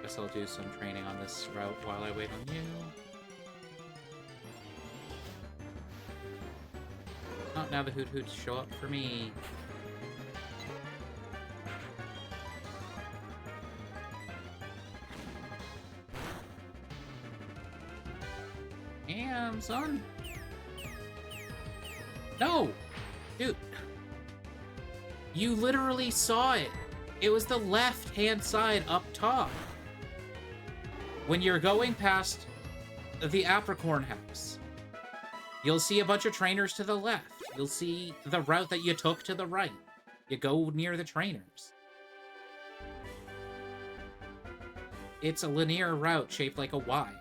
[SPEAKER 1] Guess I'll do some training on this route while I wait on you. Oh, now the Hoot-Hoots show up for me. Damn, son. No! Dude. You literally saw it. It was the left-hand side up top. When you're going past the Apricorn House, you'll see a bunch of trainers to the left. You'll see the route that you took to the right. You go near the trainers. It's a linear route shaped like a Y.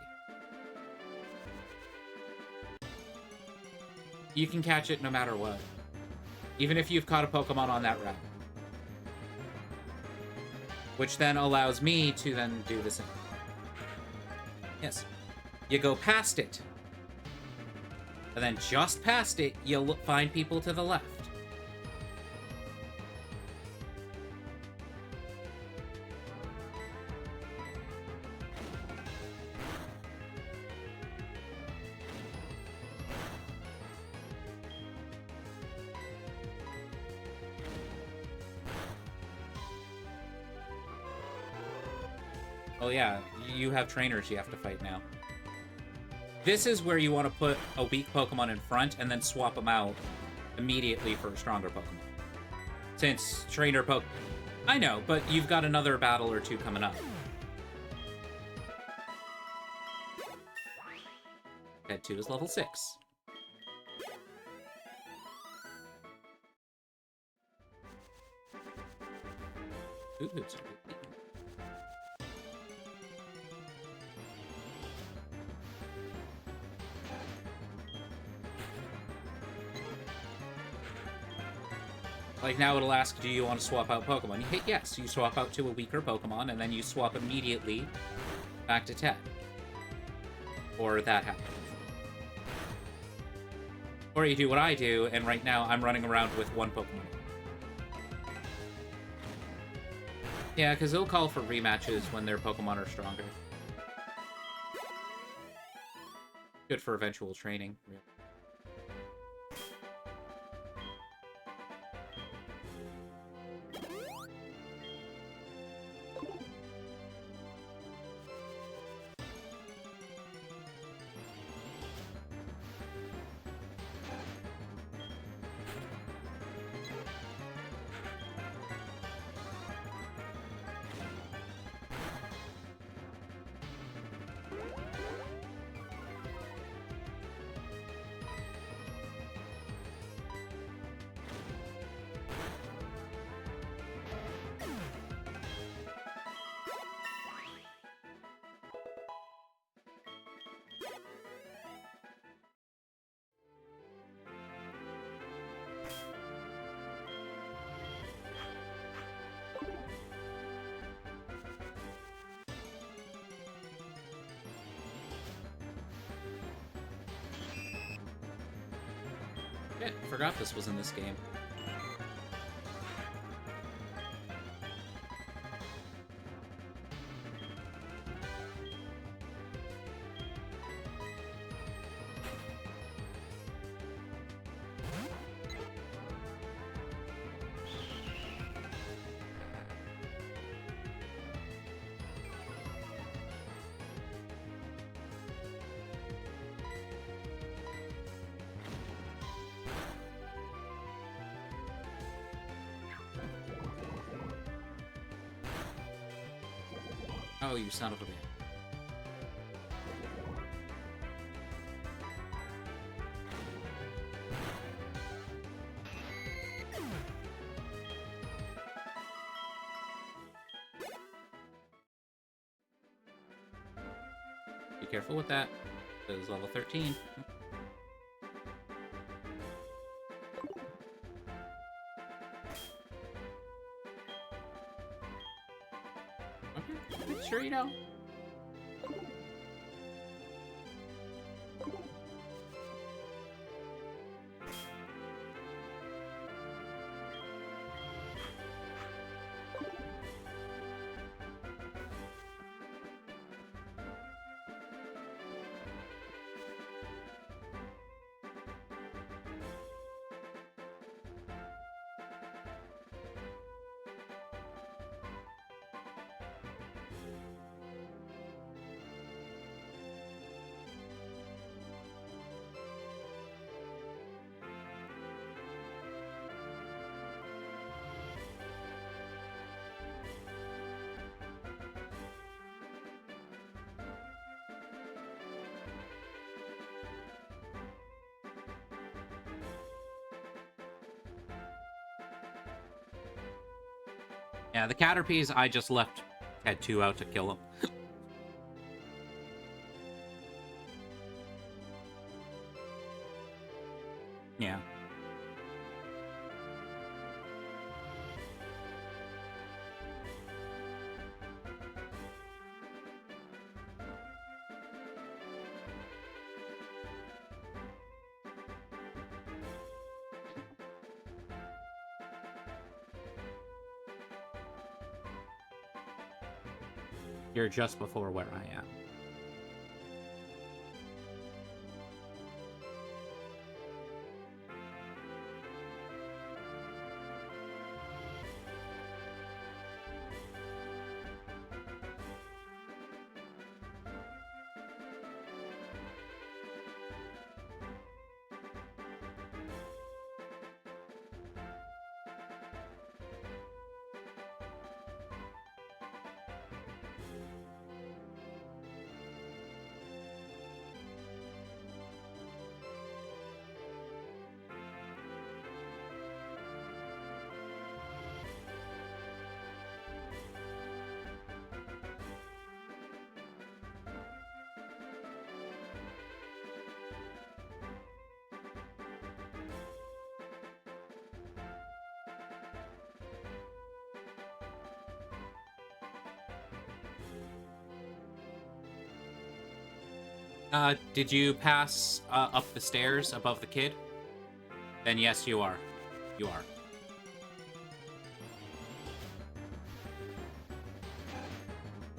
[SPEAKER 1] You can catch it no matter what. Even if you've caught a Pokemon on that route. Which then allows me to then do the same. Yes. You go past it. And then just past it, you'll find people to the left. Oh yeah, you have trainers you have to fight now. This is where you want to put a weak Pokemon in front and then swap them out immediately for a stronger Pokemon. Since trainer I know, but you've got another battle or two coming up. Pet 2 is level 6. Ooh, like, now it'll ask, do you want to swap out Pokemon? You hit yes, you swap out to a weaker Pokemon, and then you swap immediately back to Ted. Or that happens. Or you do what I do, and right now I'm running around with one Pokemon. Yeah, because they'll call for rematches when their Pokemon are stronger. Good for eventual training. Yeah. Shit, I forgot this was in this game. Oh, you son of a bitch. Be careful with that. It was level 13. Okay, sure you know. Yeah, the Caterpies, I just left Ted 2 out to kill him. Yeah. You're just before where I am. Did you pass up the stairs above the kid? Then yes, you are. You are.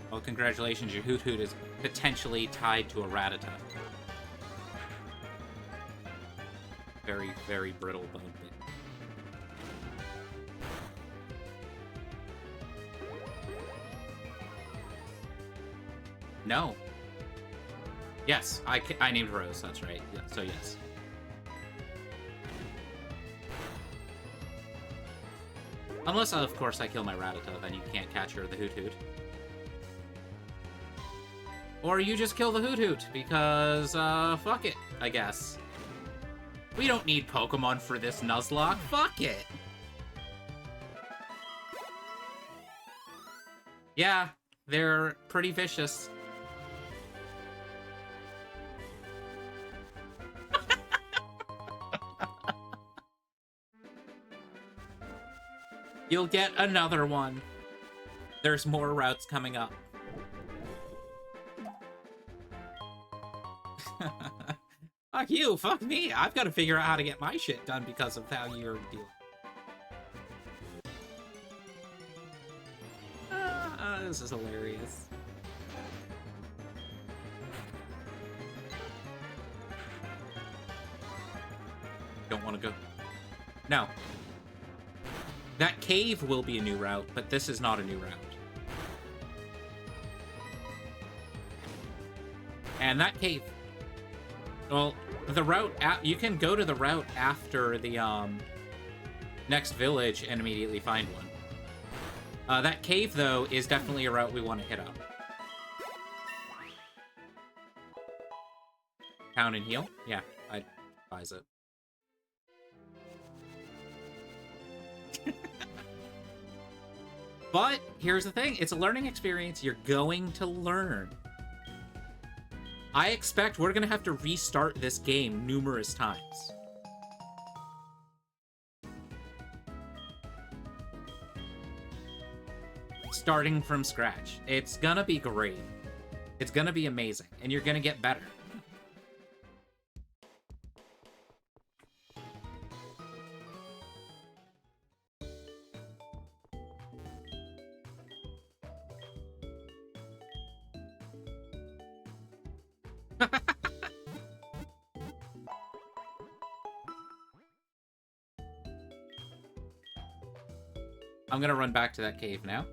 [SPEAKER 1] Well, congratulations, your Hoot Hoot is potentially tied to a Rattata. Very, very brittle bone bit. No. Yes, I named Rose, that's right. Yeah, so yes. Unless, of course, I kill my Rattata, then you can't catch her, the Hoot Hoot. Or you just kill the Hoot Hoot, because, fuck it, I guess. We don't need Pokemon for this Nuzlocke, fuck it! Yeah, they're pretty vicious. You'll get another one. There's more routes coming up. Fuck you, fuck me. I've got to figure out how to get my shit done because of how you're dealing. This is hilarious. Don't want to go. No. That cave will be a new route, but this is not a new route. And that cave... Well, the route... You can go to the route after the, next village and immediately find one. That cave, though, is definitely a route we want to hit up. Town and heal? Yeah, I'd advise it. But here's the thing, it's a learning experience. You're going to learn. I expect we're gonna have to restart this game numerous times. Starting from scratch. It's gonna be great. It's gonna be amazing, and you're gonna get better. I'm gonna run back to that cave now.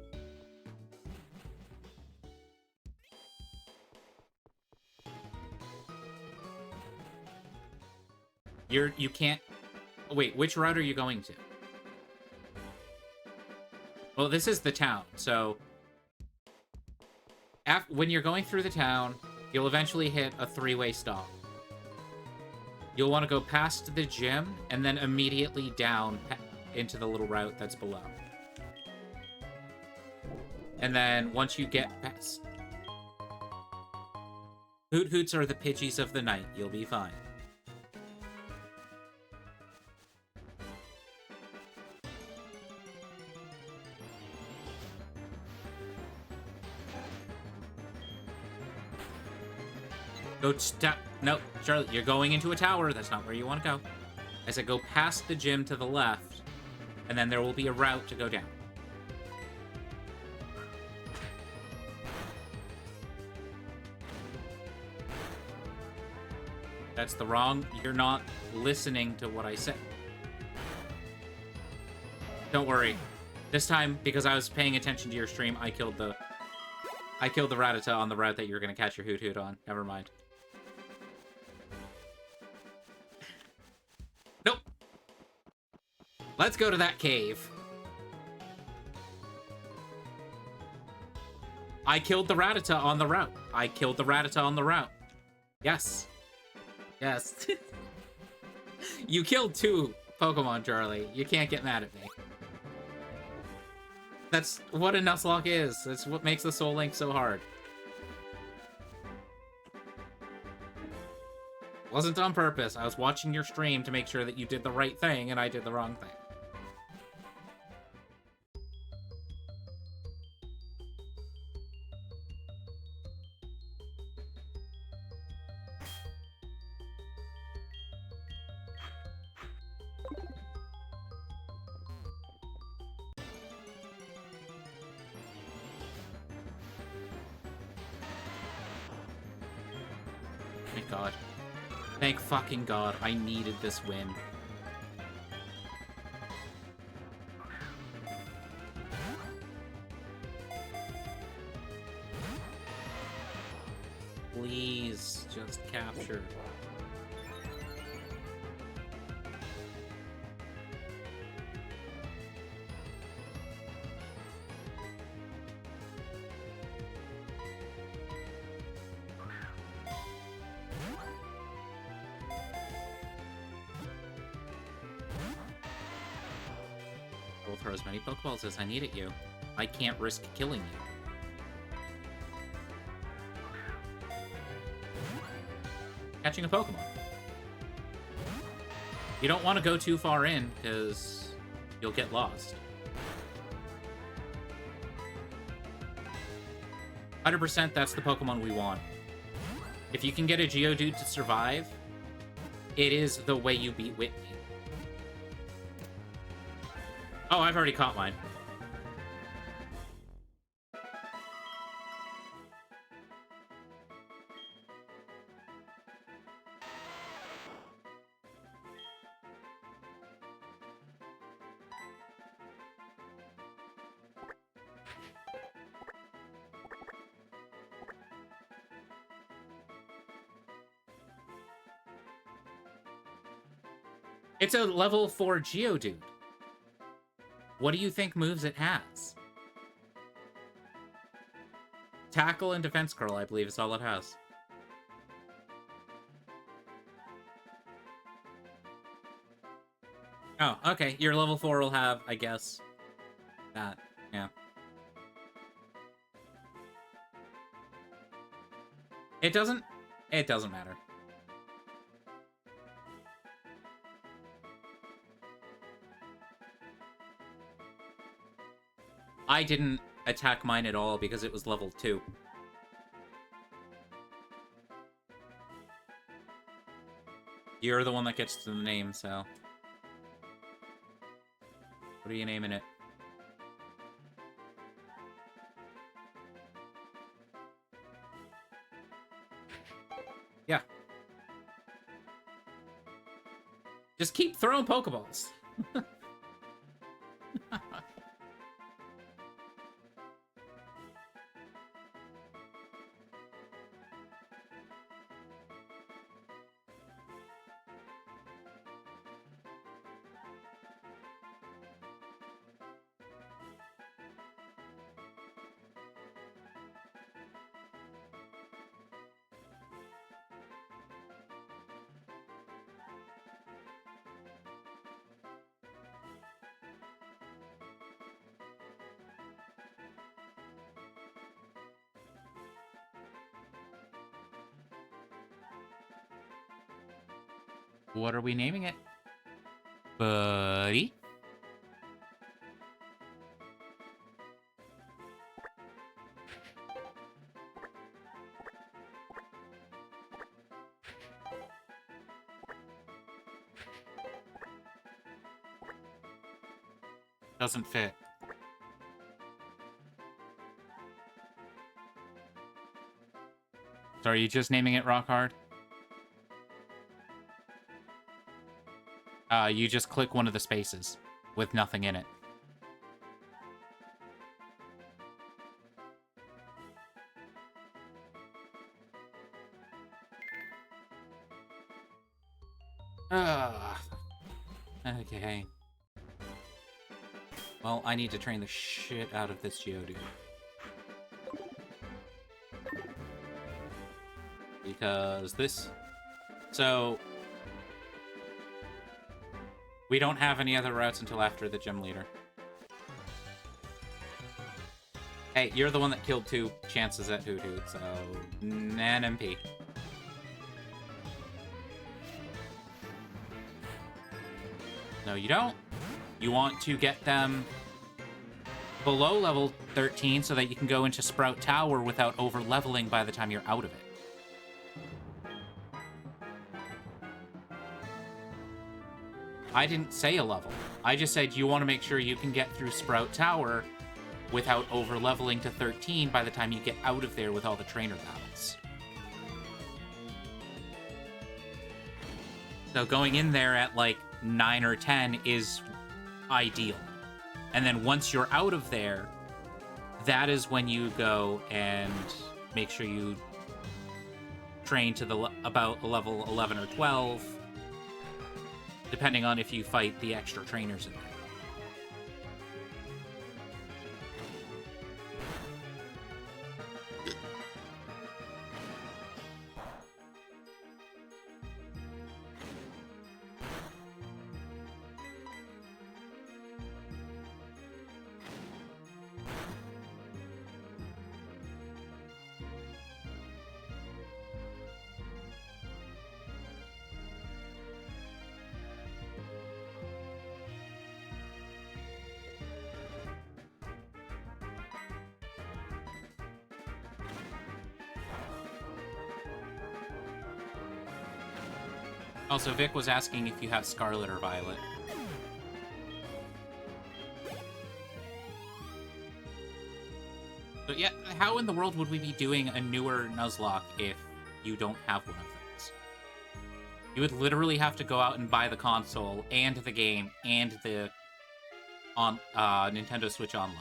[SPEAKER 1] You can't... Wait, which route are you going to? Well, this is the town, so... When you're going through the town, you'll eventually hit a three-way stop. You'll want to go past the gym, and then immediately down into the little route that's below. And then, once you get past... Hoot Hoots are the Pidgeys of the night. You'll be fine. Go step. No, Charlotte, you're going into a tower. That's not where you want to go. I said go past the gym to the left, and then there will be a route to go down. That's the wrong... You're not listening to what I said. Don't worry. This time, because I was paying attention to your stream, I killed the Rattata on the route that you're going to catch your Hoot on. Never mind. Nope. Let's go to that cave. I killed the Rattata on the route. I killed the Rattata on the route. Yes. Yes. You killed 2 Pokemon, Charlie. You can't get mad at me. That's what a Nuzlocke is. That's what makes the Soul Link so hard. Wasn't on purpose. I was watching your stream to make sure that you did the right thing, and I did the wrong thing. Thank God. Thank fucking God. I needed this win. Please, just capture. We'll throw as many Pokeballs as I need at you. I can't risk killing you. Catching a Pokemon. You don't want to go too far in, because you'll get lost. 100% that's the Pokemon we want. If you can get a Geodude to survive, it is the way you beat Whitney. Oh, I've already caught mine. It's a level 4 Geodude. What do you think moves it has? Tackle and Defense Curl, I believe, is all it has. Oh, okay. Your level 4 will have, I guess, that. Yeah. It doesn't matter. I didn't attack mine at all because it was level 2. You're the one that gets to the name, so... What are you naming it? Yeah. Just keep throwing Pokeballs. What are we naming it? Buddy? Doesn't fit. So are you just naming it Rock Hard? You just click one of the spaces with nothing in it. Okay. Well, I need to train the shit out of this Geodude. Because this... So... We don't have any other routes until after the gym leader. Hey, you're the one that killed 2 chances at Hoothoot, so... NMP. No, you don't. You want to get them below level 13 so that you can go into Sprout Tower without over-leveling by the time you're out of it. I didn't say a level. I just said you want to make sure you can get through Sprout Tower without over-leveling to 13 by the time you get out of there with all the trainer battles. So going in there at, like, 9 or 10 is ideal. And then once you're out of there, that is when you go and make sure you train to about level 11 or 12, depending on if you fight the extra trainers in there. Also, Vic was asking if you have Scarlet or Violet. So yeah, how in the world would we be doing a newer Nuzlocke if you don't have one of those? You would literally have to go out and buy the console and the game and the Nintendo Switch Online.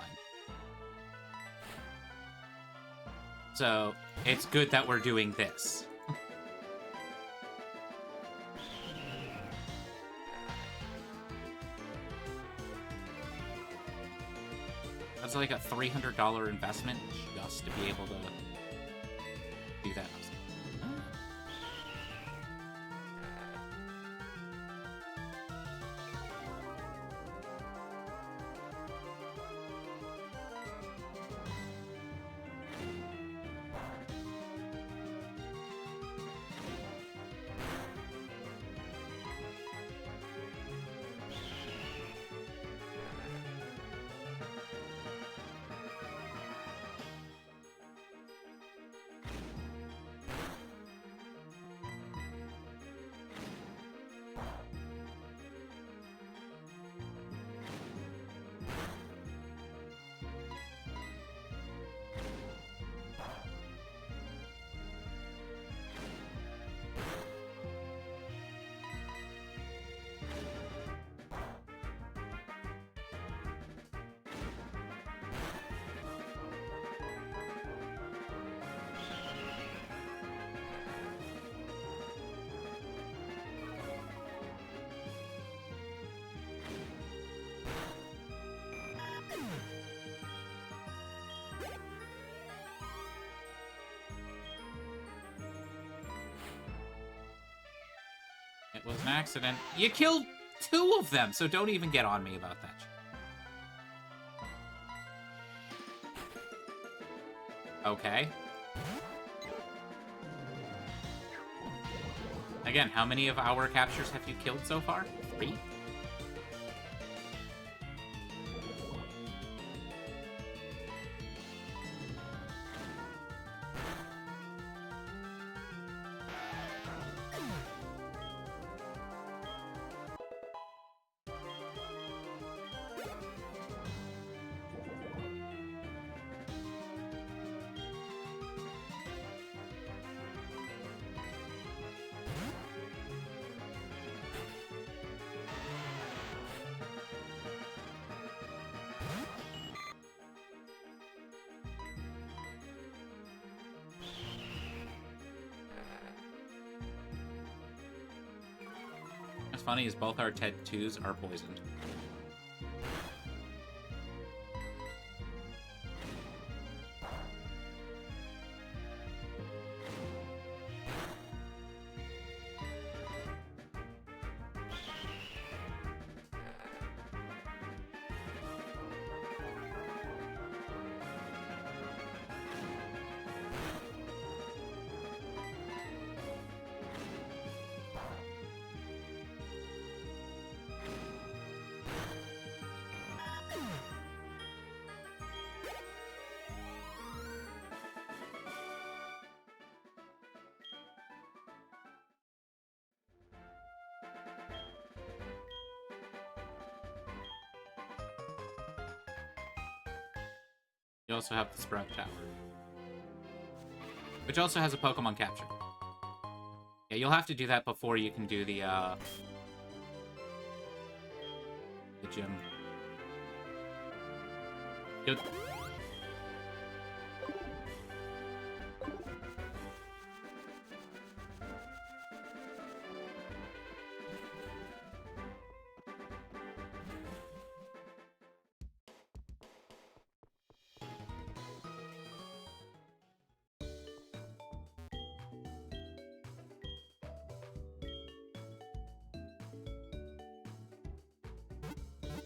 [SPEAKER 1] So it's good that we're doing this. That's like a $300 investment just to be able to do that. It was an accident. You killed 2 of them, so don't even get on me about that. Okay. Again, how many of our captures have you killed so far? 3? What's funny is both our TED 2s are poisoned. You also have the Sprout Tower, which also has a Pokemon capture. Yeah, you'll have to do that before you can do the gym. Good.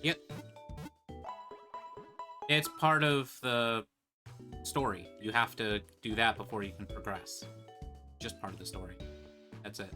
[SPEAKER 1] Yep. It's part of the story. You have to do that before you can progress. Just part of the story. That's it.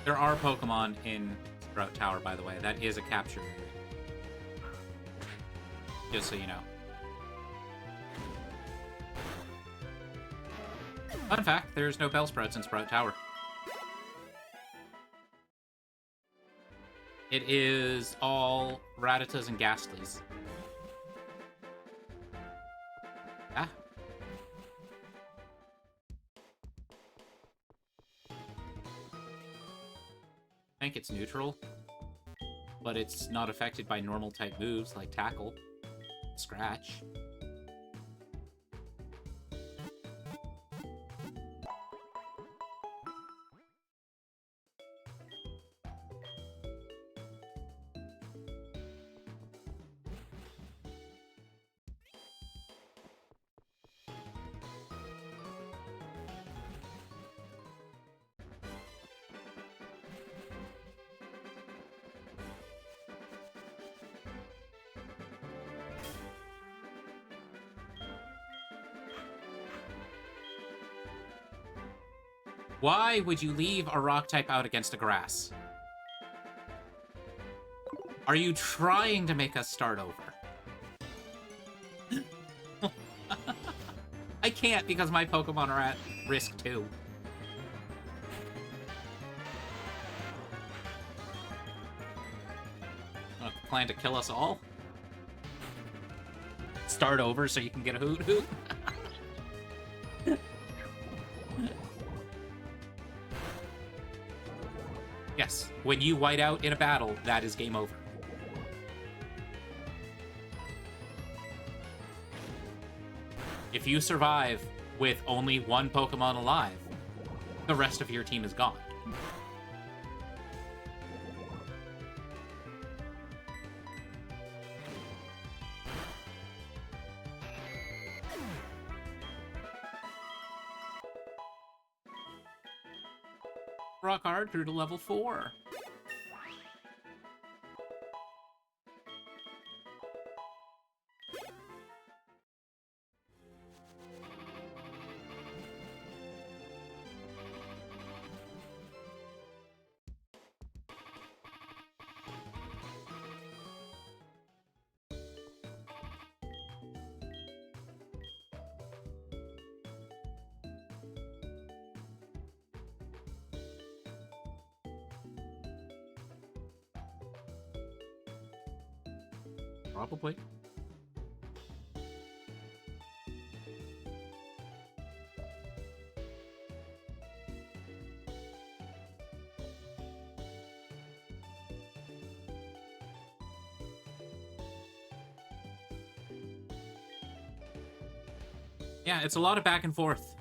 [SPEAKER 1] There are Pokemon in Sprout Tower, by the way. That is a capture area. Just so you know. Fun fact, there's no Bellsprouts in Sprout Tower. It is all Rattatas and Ghastlies. Ah. I think it's neutral, but it's not affected by normal type moves like Tackle, Scratch. Why would you leave a rock type out against a grass? Are you trying to make us start over? I can't because my Pokemon are at risk too. Plan to kill us all? Start over so you can get a Hoot Hoot? Yes, when you white out in a battle, that is game over. If you survive with only one Pokemon alive, the rest of your team is gone. Rock hard through to level 4. Probably. Yeah, it's a lot of back and forth.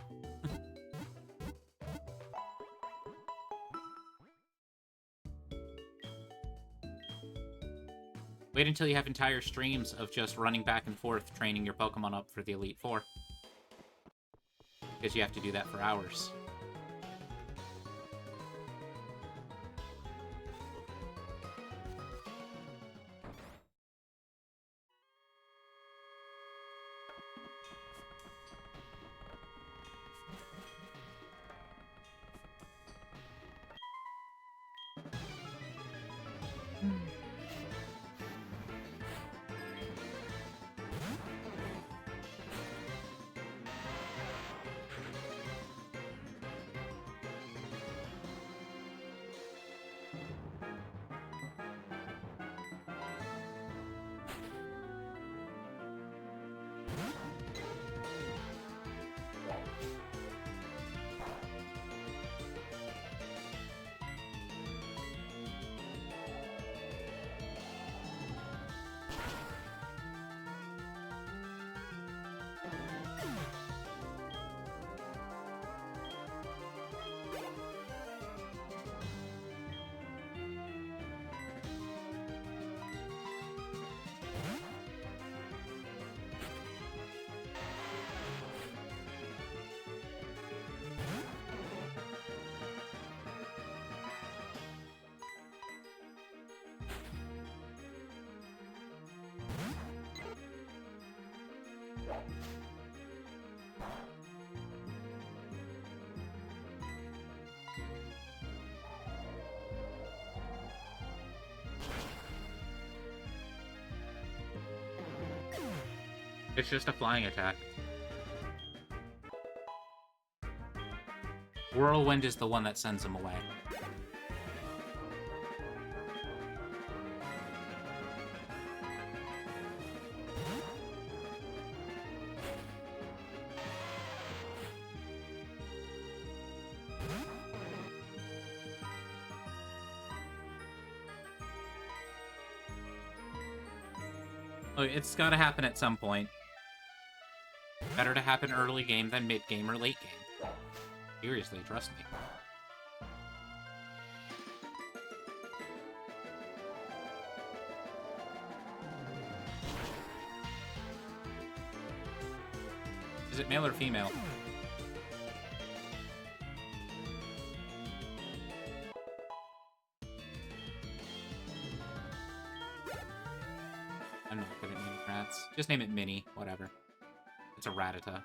[SPEAKER 1] Wait until you have entire streams of just running back and forth training your Pokemon up for the Elite Four. Because you have to do that for hours. It's just a flying attack. Whirlwind is the one that sends him away. Oh, it's gotta happen at some point. Better to happen early game than mid game or late game. Seriously, trust me. Is it male or female? I'm not good at naming rats. Just name it Minnie, whatever. It's a Rattata.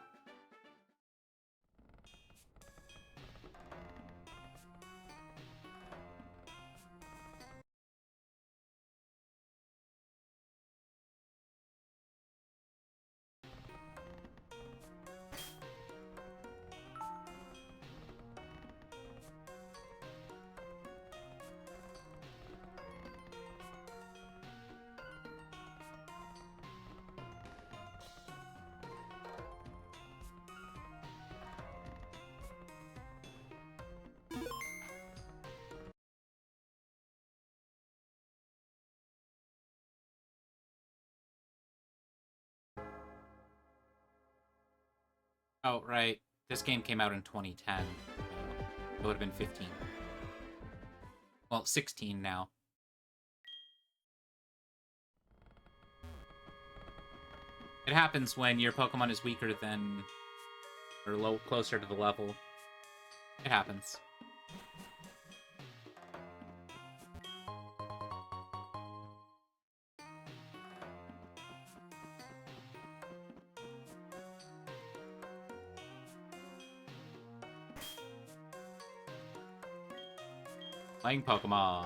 [SPEAKER 1] Oh, right. This game came out in 2010. It would have been 15. Well, 16 now. It happens when your Pokemon is weaker than... or closer to the level. It happens. Playing Pokemon.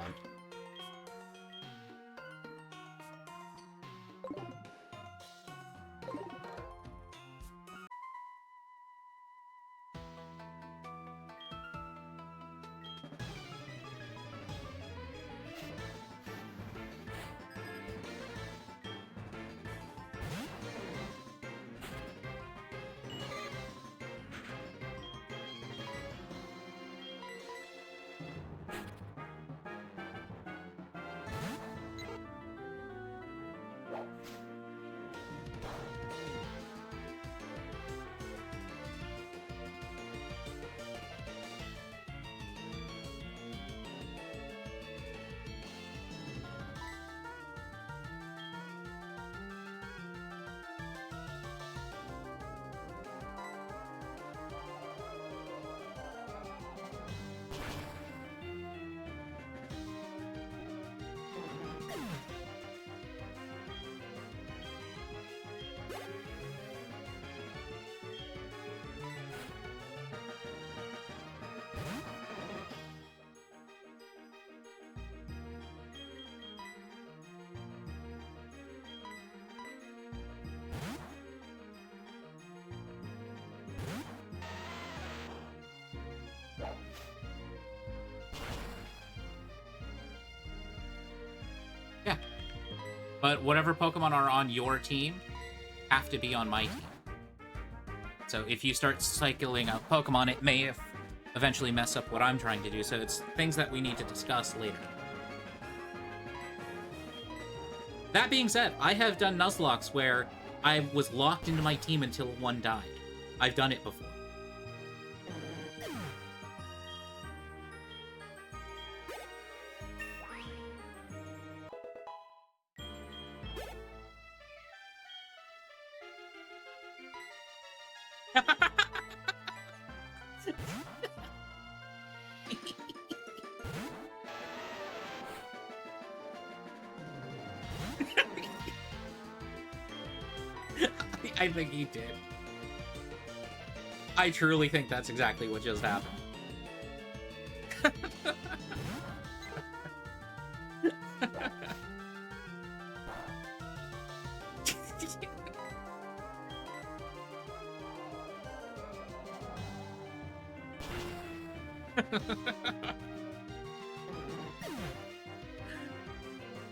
[SPEAKER 1] Yeah. But whatever Pokemon are on your team have to be on my team. So if you start cycling out Pokemon, it may eventually mess up what I'm trying to do. So it's things that we need to discuss later. That being said, I have done Nuzlocks where I was locked into my team until one died. I've done it before. I think he did. I truly think that's exactly what just happened.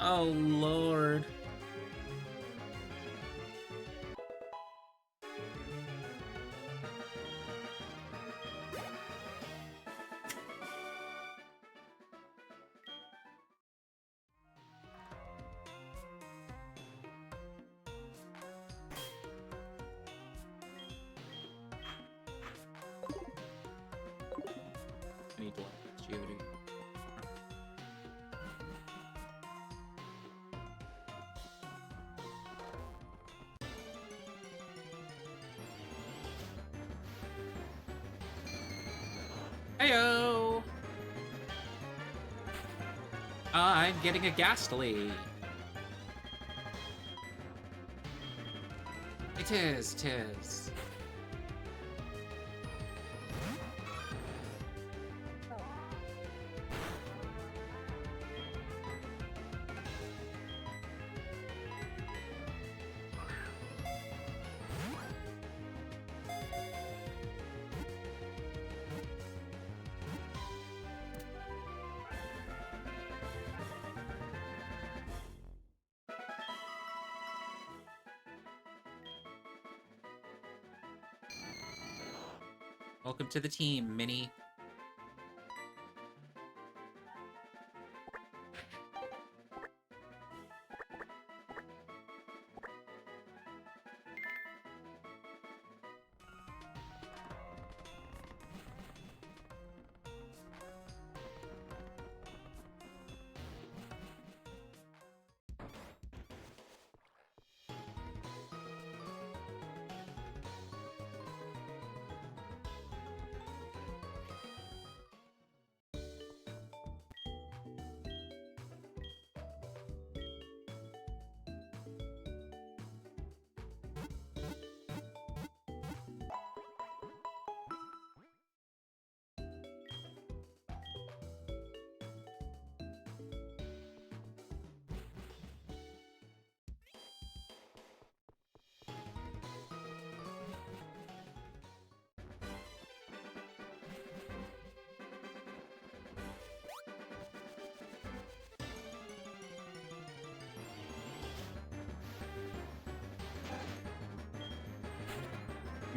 [SPEAKER 1] Oh, Lord. I need to look at Geody. Heyo! I'm getting a Ghastly. Tis. Welcome to the team, Minnie.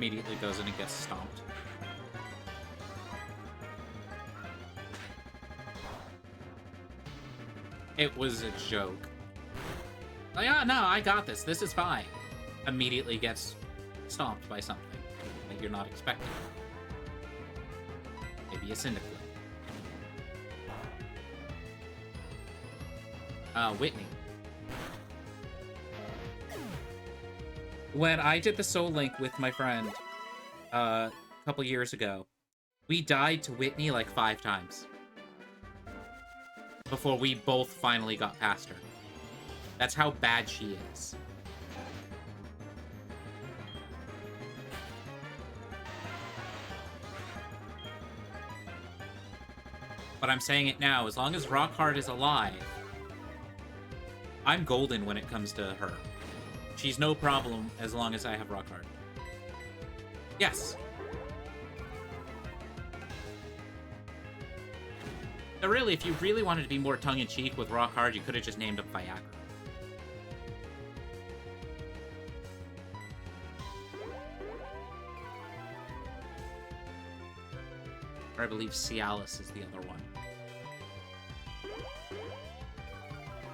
[SPEAKER 1] Immediately goes in and gets stomped. It was a joke. Like, oh, no, I got this. This is fine. Immediately gets stomped by something that you're not expecting. Maybe a Cyndaquil. Whitney. When I did the Soul Link with my friend a couple years ago, we died to Whitney like 5 times before we both finally got past her. That's how bad she is. But I'm saying it now, as long as Rockhard is alive, I'm golden when it comes to her. She's no problem as long as I have Rockhard. Yes. So really, if you really wanted to be more tongue-in-cheek with Rockhard, you could have just named him Viagra. Or I believe Cialis is the other one.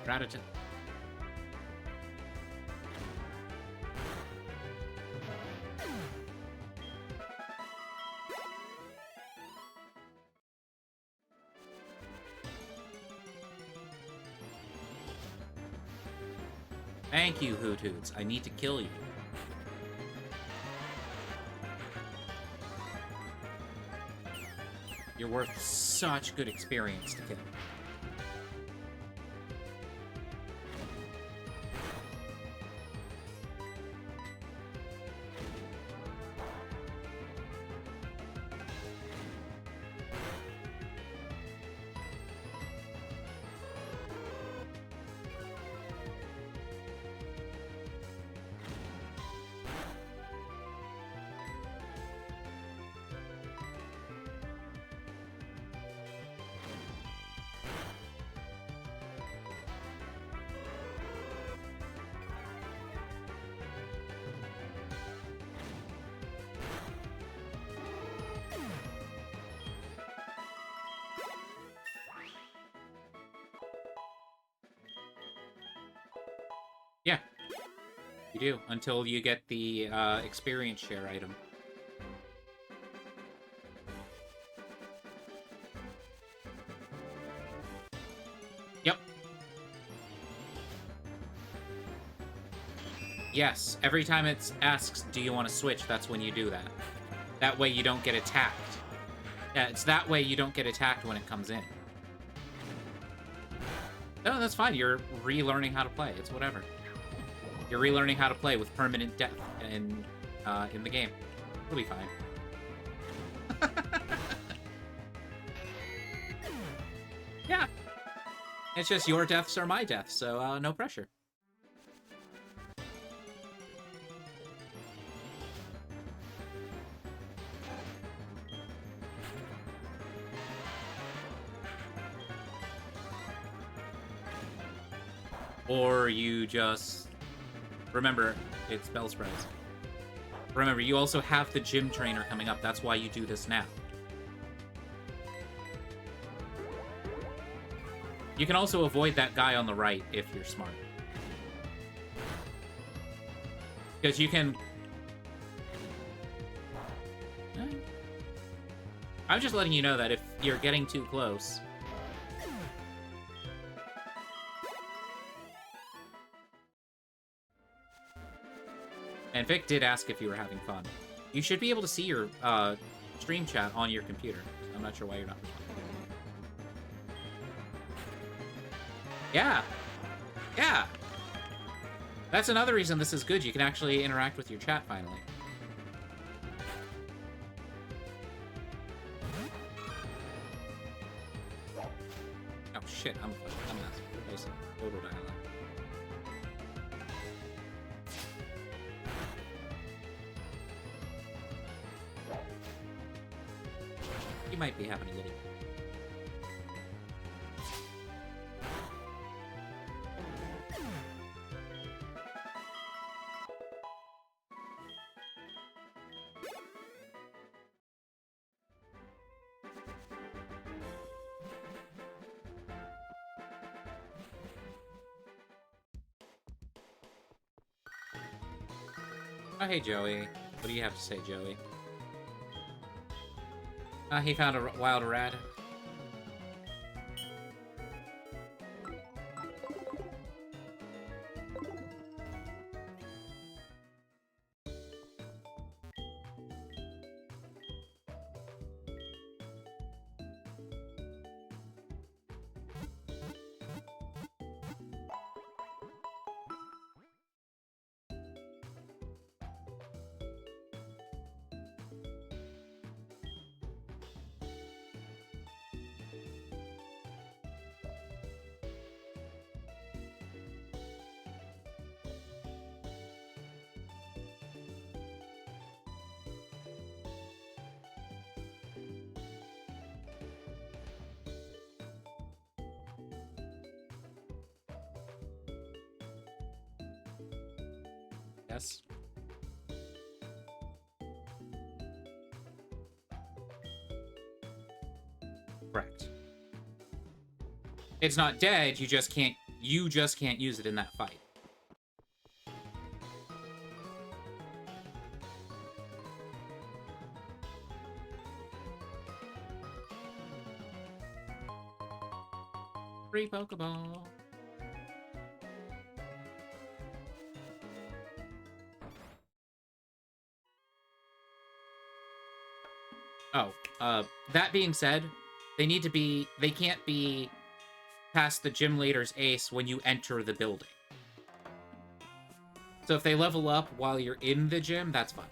[SPEAKER 1] Gratitude. Thank you, Hoot Hoots. I need to kill you. You're worth such good experience to kill. Yeah, you do, until you get the experience share item. Yep. Yes, every time it asks, do you want to switch, that's when you do that. That way you don't get attacked. Yeah, it's that way you don't get attacked when it comes in. No, that's fine, you're relearning how to play, it's whatever. You're relearning how to play with permanent death in the game. It'll be fine. Yeah. It's just your deaths are my deaths, so no pressure. Or you just... Remember, it's Bellsprout. Remember, you also have the gym trainer coming up. That's why you do this now. You can also avoid that guy on the right if you're smart. Because you can... I'm just letting you know that if you're getting too close... And Vic did ask if you were having fun. You should be able to see your stream chat on your computer. I'm not sure why you're not responding. Yeah. Yeah. That's another reason this is good. You can actually interact with your chat finally. Oh shit, I'm not. Total dialogue. You might be having a little... Oh, hey, Joey. What do you have to say, Joey? He found a wild rat. Yes. Correct. It's not dead, you just can't use it in that fight. Free Pokeball. Oh, that being said, they can't be past the gym leader's ace when you enter the building. So if they level up while you're in the gym, that's fine.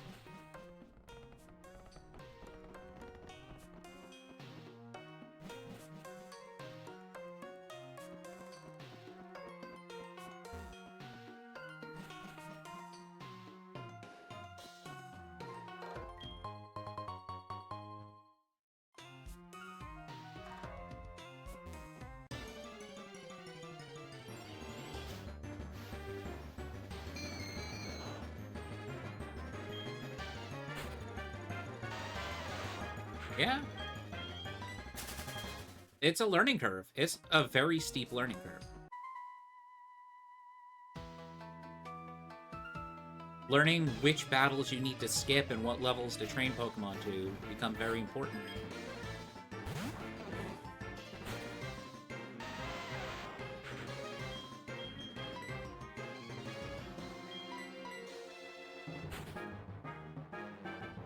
[SPEAKER 1] Yeah. It's a learning curve. It's a very steep learning curve. Learning which battles you need to skip and what levels to train Pokemon to become very important.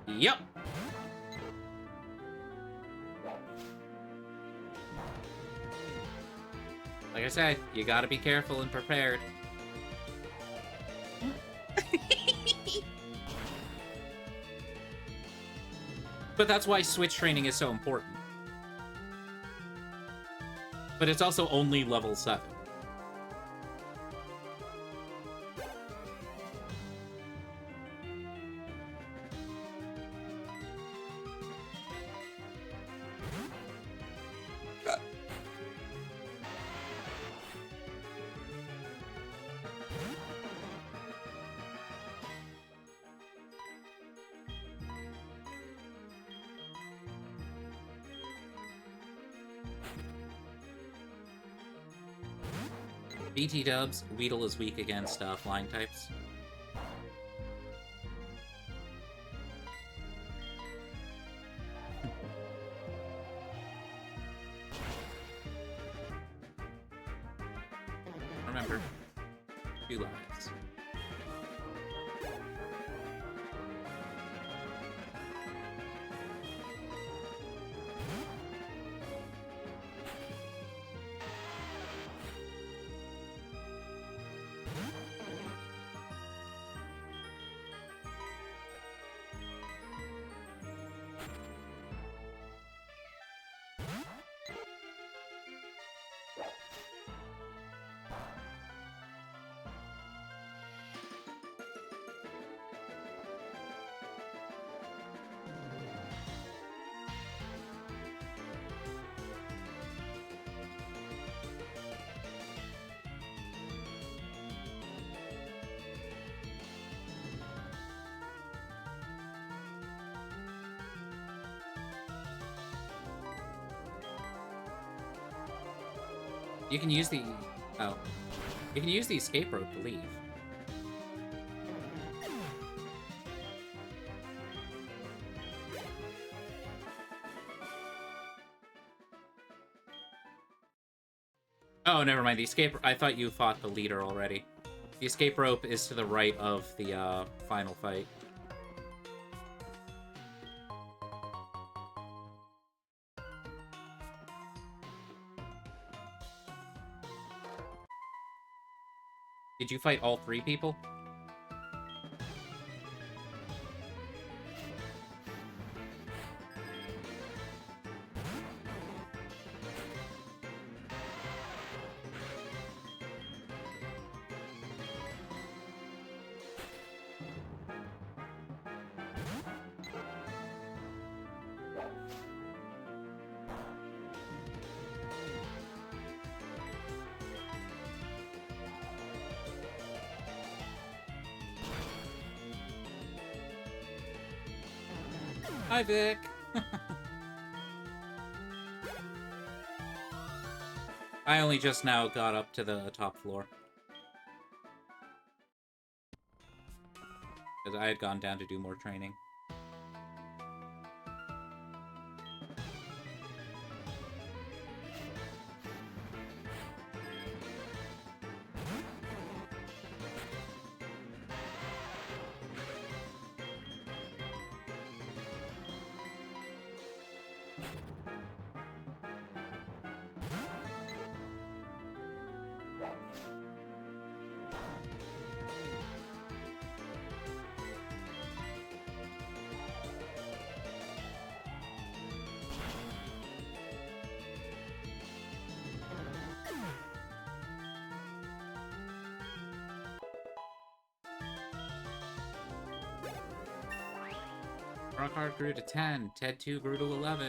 [SPEAKER 1] Yep. Like I said, you gotta be careful and prepared. But that's why switch training is so important. But it's also only level 7. BT dubs, Weedle is weak against flying types. Remember, 2 lives. You can use the... Oh. You can use the escape rope to leave. Oh, never mind. The escape... I thought you fought the leader already. The escape rope is to the right of the final fight. Did you fight all 3 people? Hi, Vic! I only just now got up to the top floor. Because I had gone down to do more training. Rockhard grew to 10, Ted 2 grew to 11.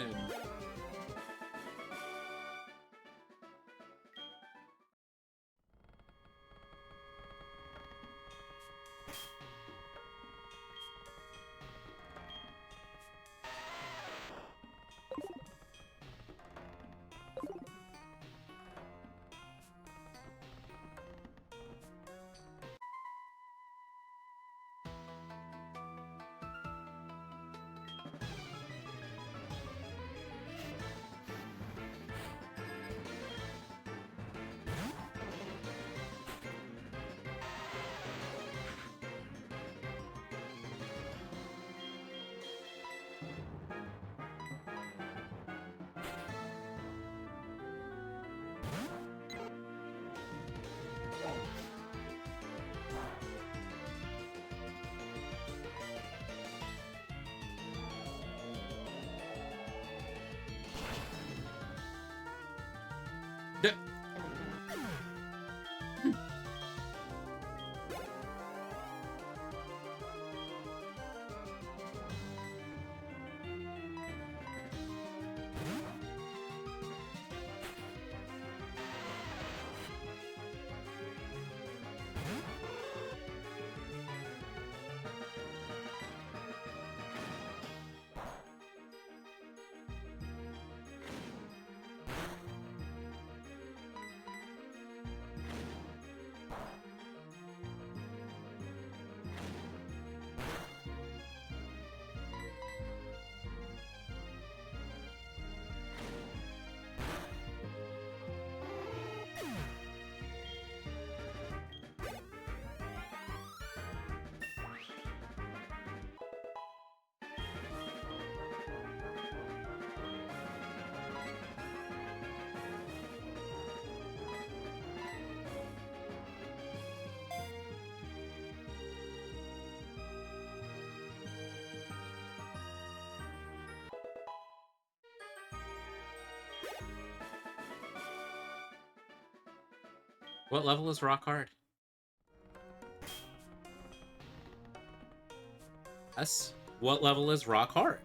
[SPEAKER 1] What level is Rock Hard? Yes. What level is Rock Hard?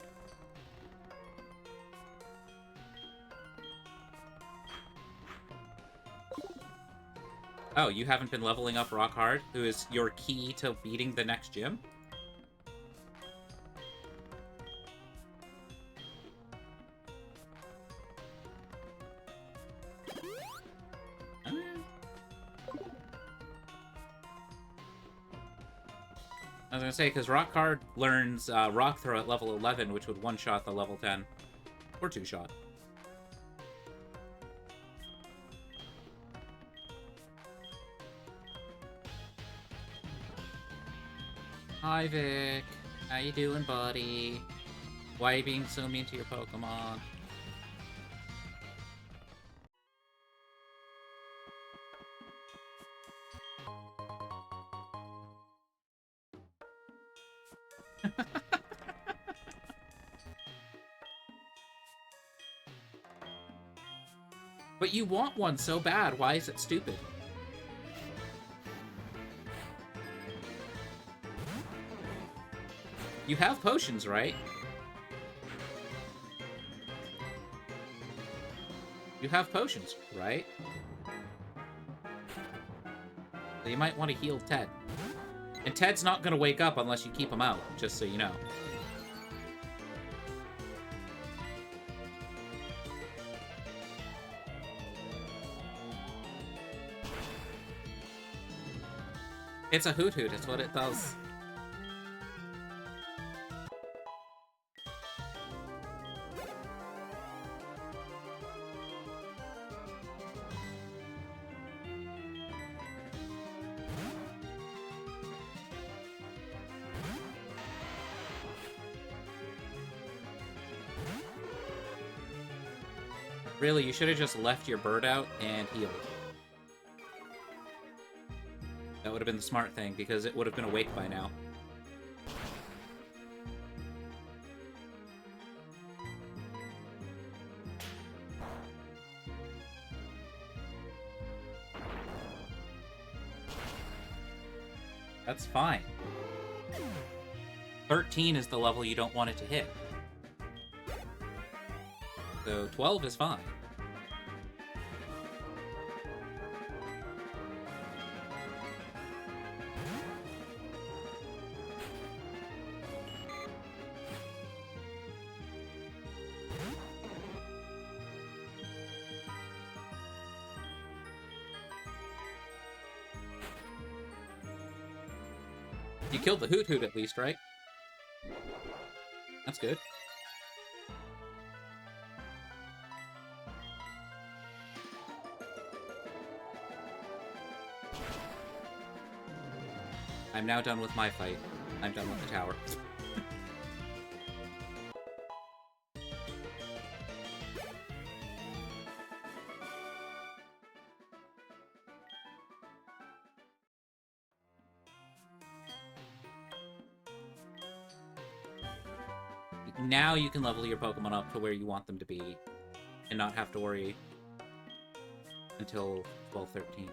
[SPEAKER 1] Oh, you haven't been leveling up Rock Hard, who is your key to beating the next gym? I was gonna say, because Rock Hard learns Rock Throw at level 11, which would one-shot the level 10. Or two-shot. Hi, Vic. How you doing, buddy? Why are you being so mean to your Pokemon? But you want one so bad. Why is it stupid? You have potions, right? You have potions, right? So you might want to heal Ted. And Ted's not going to wake up unless you keep him out, just so you know. It's a hoot-hoot, it's what it does. Really, you should have just left your bird out and healed. That would have been the smart thing, because it would have been awake by now. That's fine. 13 is the level you don't want it to hit. So 12 is fine. You killed the Hoot-Hoot at least, right? That's good. I'm now done with my fight. I'm done with the tower. Now you can level your Pokemon up to where you want them to be and not have to worry until 12-13.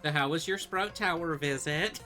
[SPEAKER 1] So how was your Sprout Tower visit?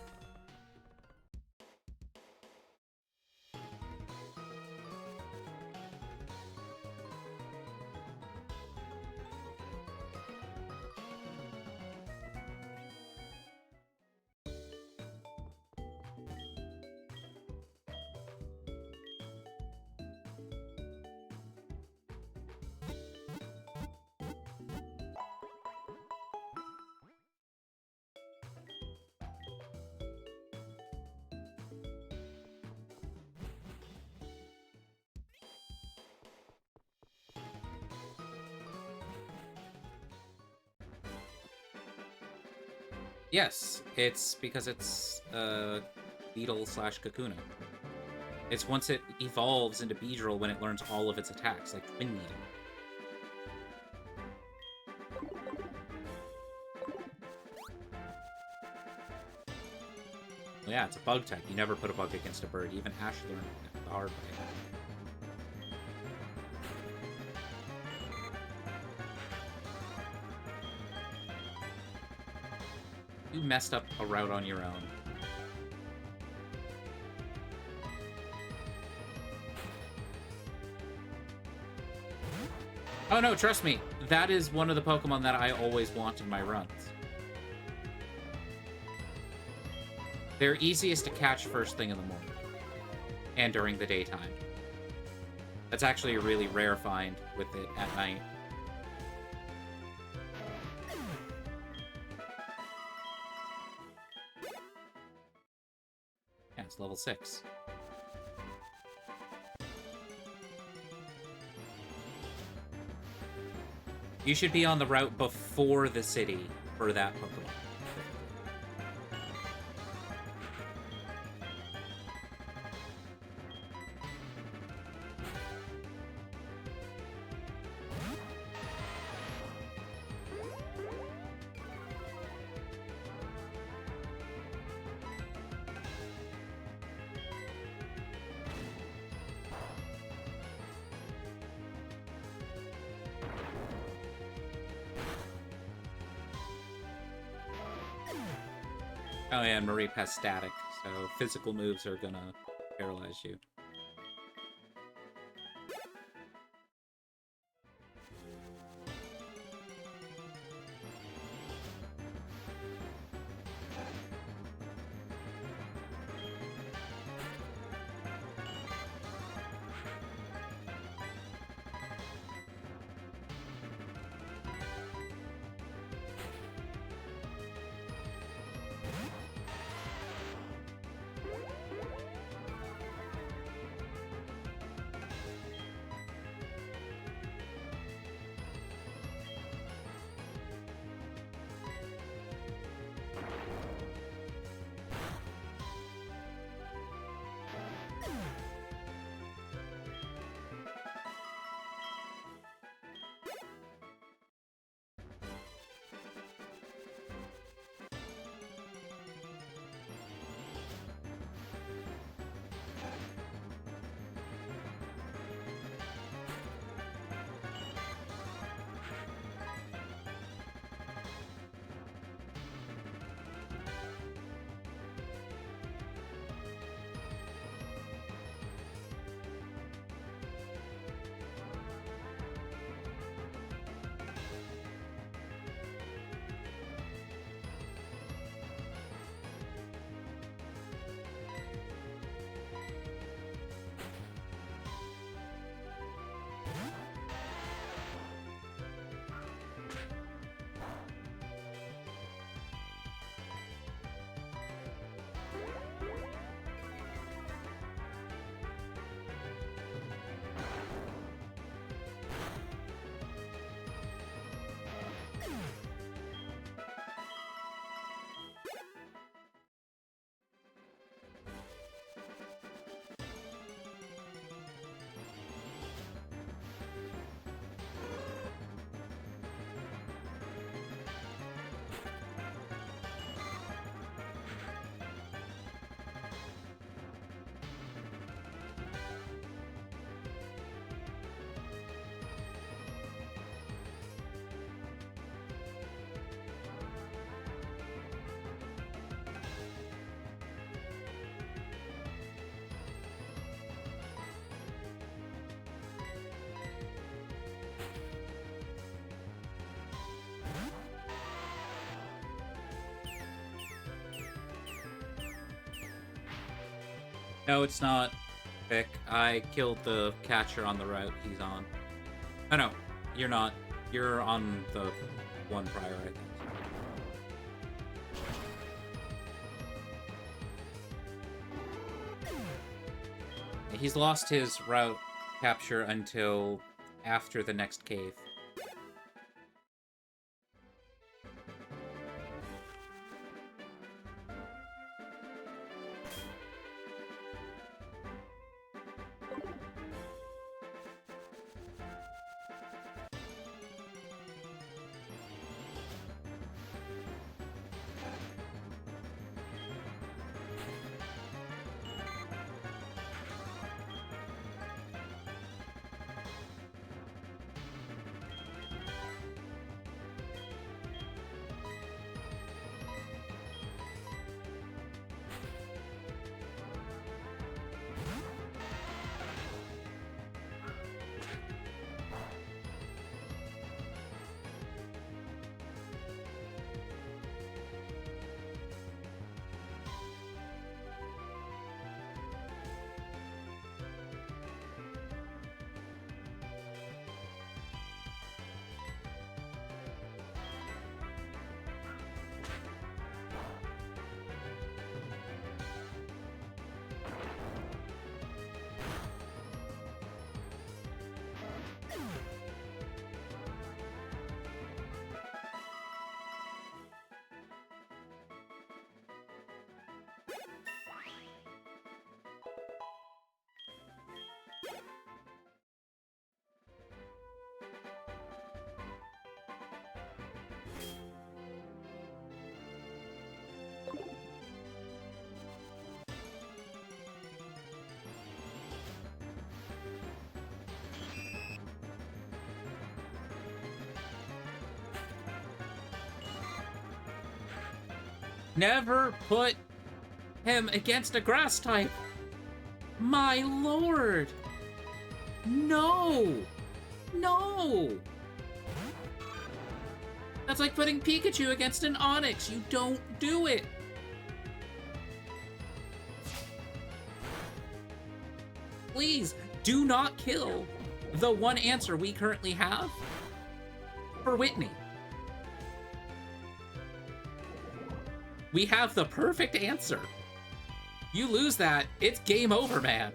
[SPEAKER 1] Yes, it's because it's Beetle/Kakuna. It's once it evolves into Beedrill when it learns all of its attacks, like Twin Needle. Well, yeah, it's a bug type. You never put a bug against a bird. Even Ash learned the hard way. You messed up a route on your own. Oh no, trust me. That is one of the Pokemon that I always want in my runs. They're easiest to catch first thing in the morning. And during the daytime. That's actually a really rare find with it at night. Yeah, it's level 6. You should be on the route before the city for that Pokemon. Oh yeah, and Mareep has static, so physical moves are gonna paralyze you. No, it's not, Vic. I killed the catcher on the route he's on. Oh, no. You're not. You're on the one prior, I think. He's lost his route capture until after the next cave. Never put him against a grass type. My lord. No. No. That's like putting Pikachu against an Onix. You don't do it. Please do not kill the one answer we currently have for Whitney. We have the perfect answer. You lose that, it's game over, man.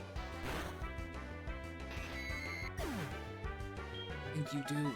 [SPEAKER 1] I think you do.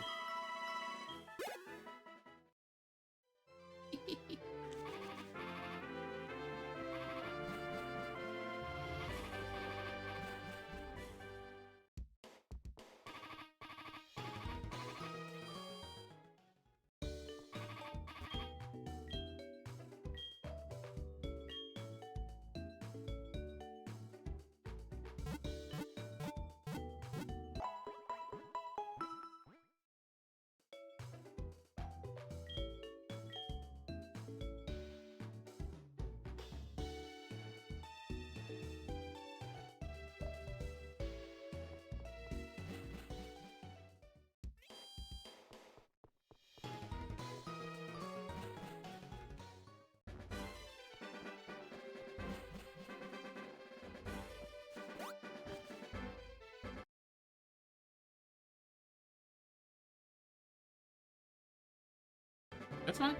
[SPEAKER 1] That's fine.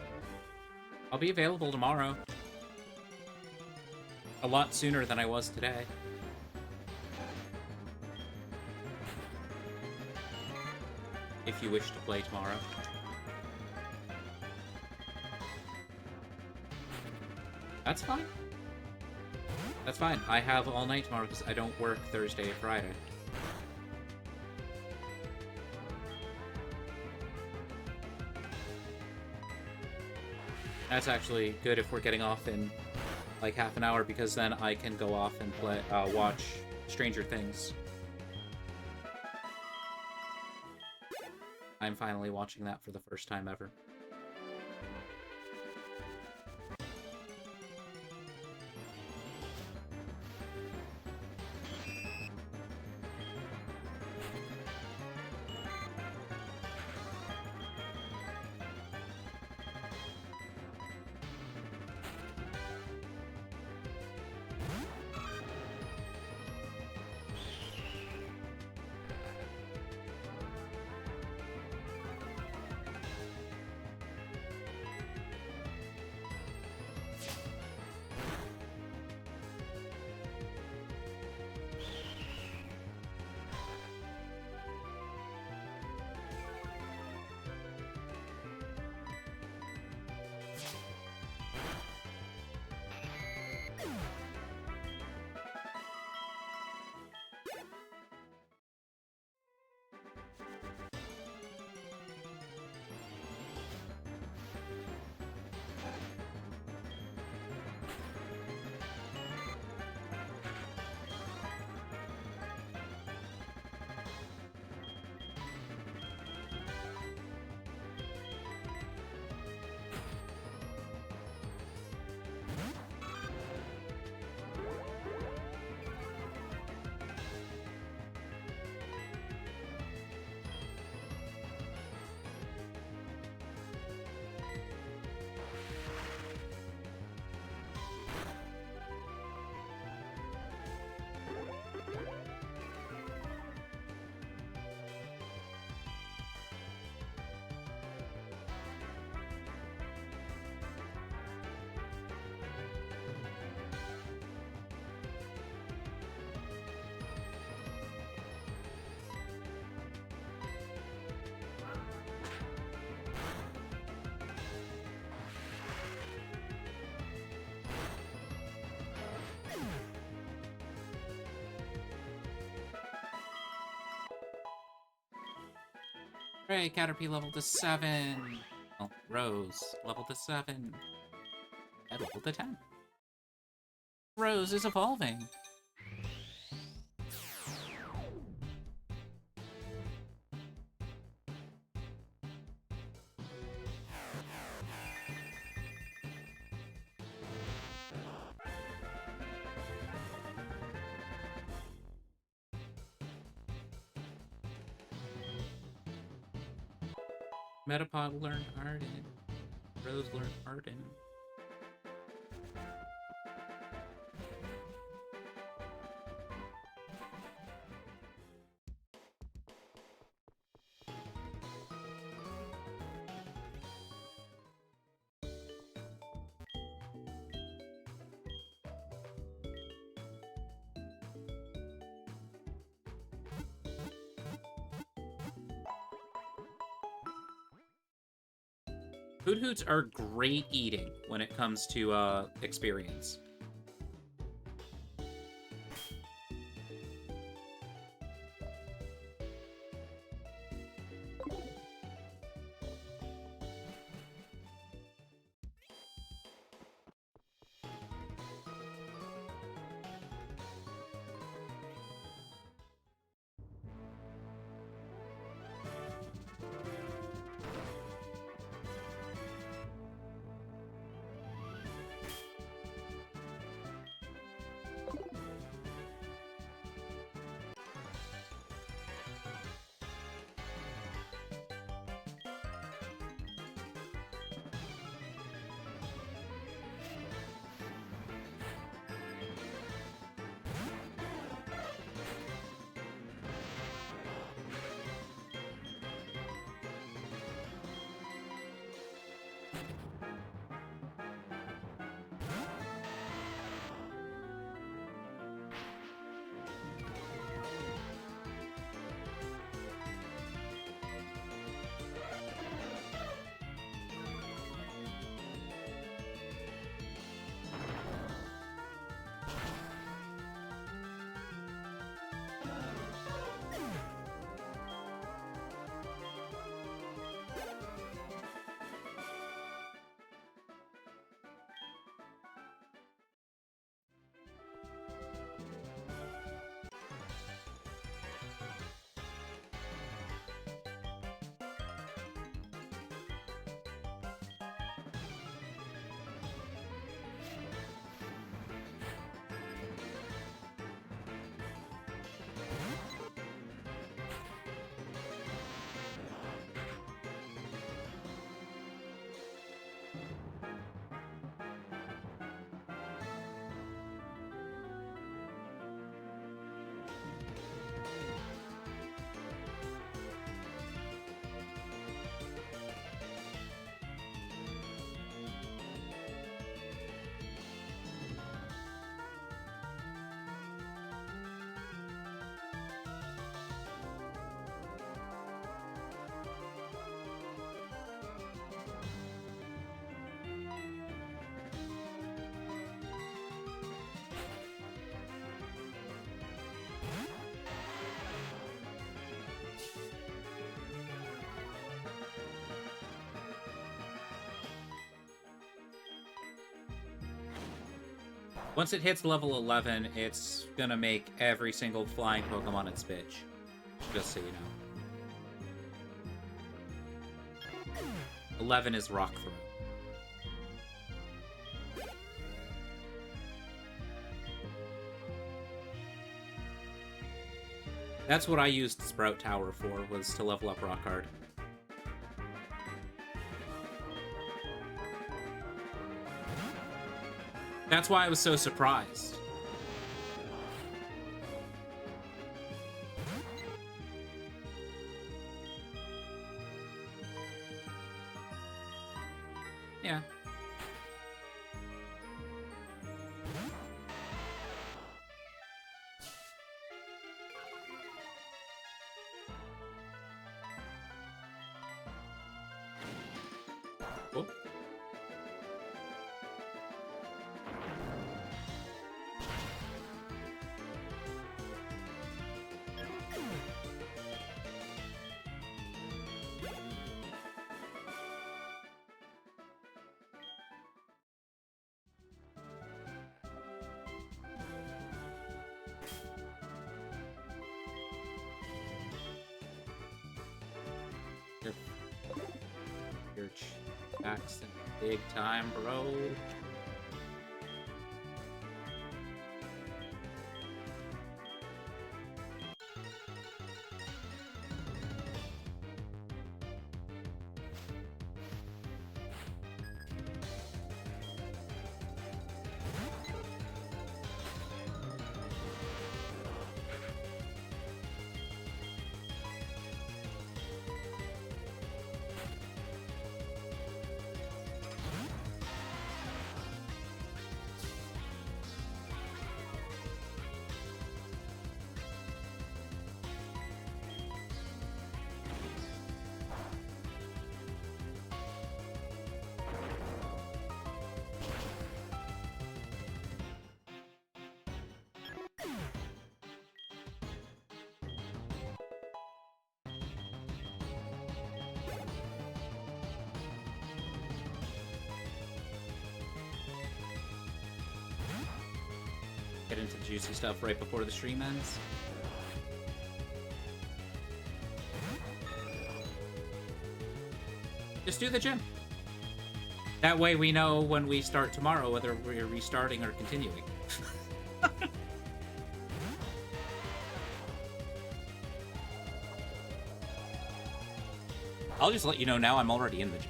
[SPEAKER 1] I'll be available tomorrow. A lot sooner than I was today. If you wish to play tomorrow. That's fine. That's fine. I have all night tomorrow because I don't work Thursday and Friday. That's actually good if we're getting off in like half an hour, because then I can go off and play, watch Stranger Things. I'm finally watching that for the first time ever. Hooray, Caterpie level to 7. Oh, Rose, level to 7. And level to 10. Rose is evolving. Metapod learned Arden. Rose learned Arden. Hoot Hoots are great eating when it comes to experience. Once it hits level 11, it's gonna make every single flying Pokemon its bitch. Just so you know. 11 is Rock Throw. That's what I used Sprout Tower for, was to level up Rock Hard. That's why I was so surprised. Yeah. Oh. You're Jackson, big time, bro. get into the juicy stuff right before the stream ends. Just do the gym. That way we know when we start tomorrow whether we're restarting or continuing. I'll just let you know now I'm already in the gym.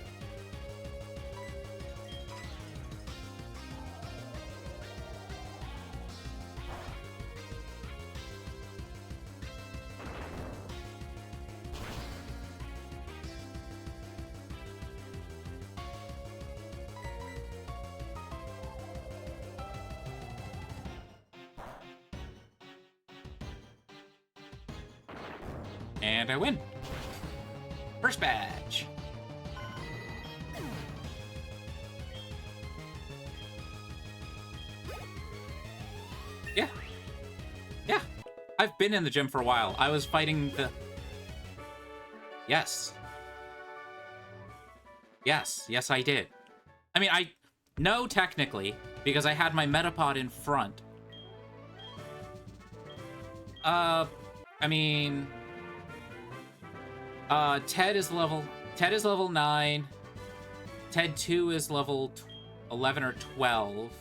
[SPEAKER 1] And I win. First badge. Yeah. Yeah. I've been in the gym for a while. I was fighting the... Yes. Yes. Yes, I did. I mean, No, technically, because I had my Metapod in front. I mean... Ted is level 9. Ted 2 is level 11 or 12.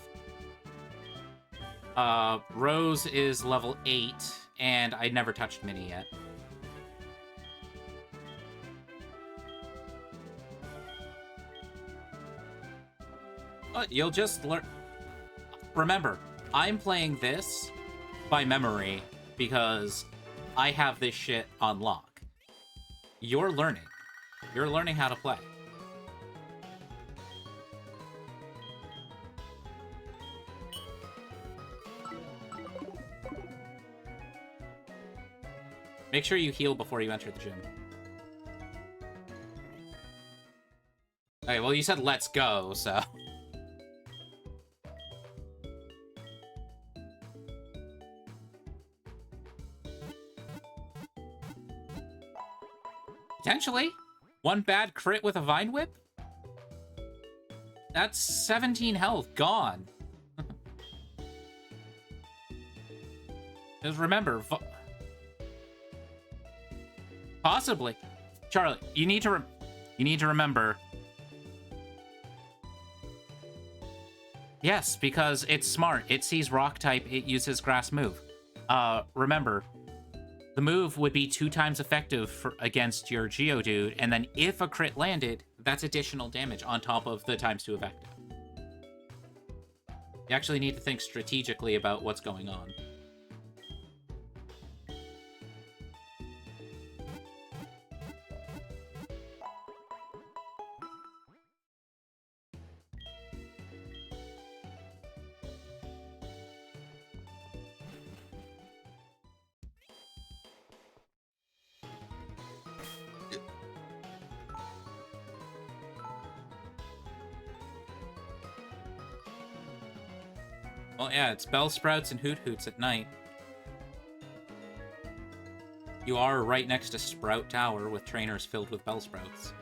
[SPEAKER 1] Rose is level 8, and I never touched Minnie yet. But you'll just learn... Remember, I'm playing this by memory because I have this shit on lock. You're learning. You're learning how to play. Make sure you heal before you enter the gym. Okay, well, you said let's go, so... Potentially. One bad crit with a Vine Whip? That's 17 health gone. Just remember... Possibly. Charlie, you need to remember... Yes, because it's smart. It sees rock type, it uses grass move. Remember... The move would be 2 times effective against your Geodude, and then if a crit landed, that's additional damage on top of the times 2 effective. You actually need to think strategically about what's going on. Well, yeah, it's Bellsprouts and Hoot Hoots at night. You are right next to Sprout Tower with trainers filled with Bellsprouts.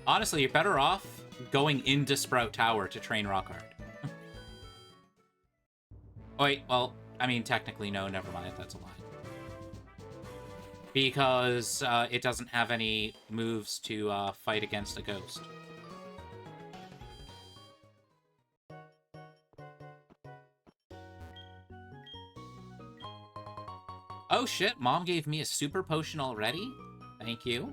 [SPEAKER 1] Honestly, you're better off going into Sprout Tower to train Rockhard. Wait, well, I mean, technically, no, never mind, that's a lie. Because it doesn't have any moves to fight against a ghost. Oh shit, Mom gave me a super potion already? Thank you.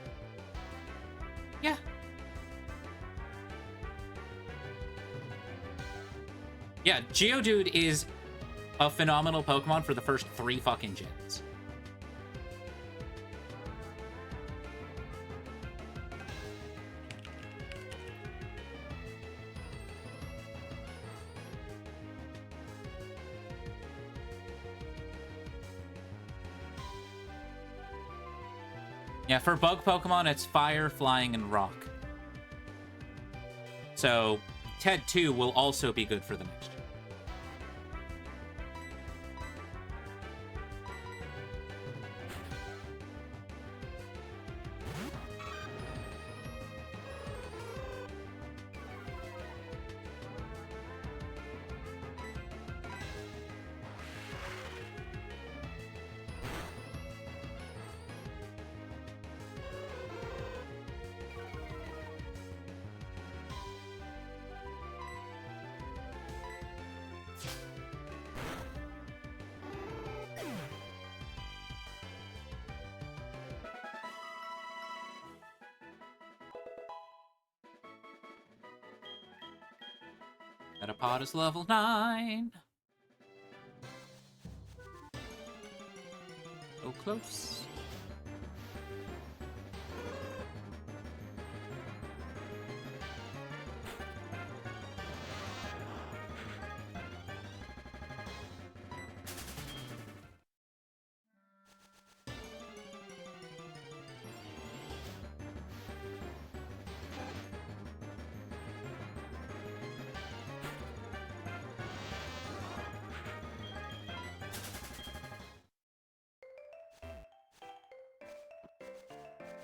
[SPEAKER 1] Yeah, Geodude is a phenomenal Pokemon for the first 3 fucking gens. Yeah, for bug Pokemon, it's Fire, Flying, and Rock. So, TED 2 will also be good for the next gen. Metapod is level 9. So close.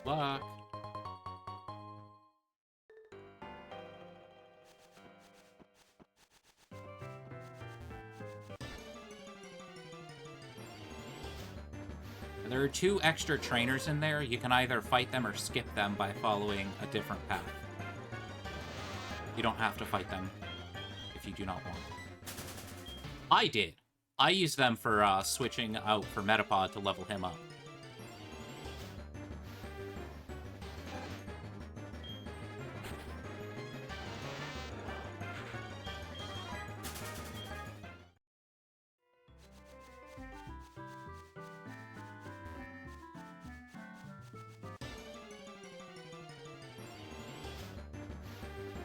[SPEAKER 1] Luck. There are 2 extra trainers in there. You can either fight them or skip them by following a different path. You don't have to fight them if you do not want. I did. I used them for switching out for Metapod to level him up.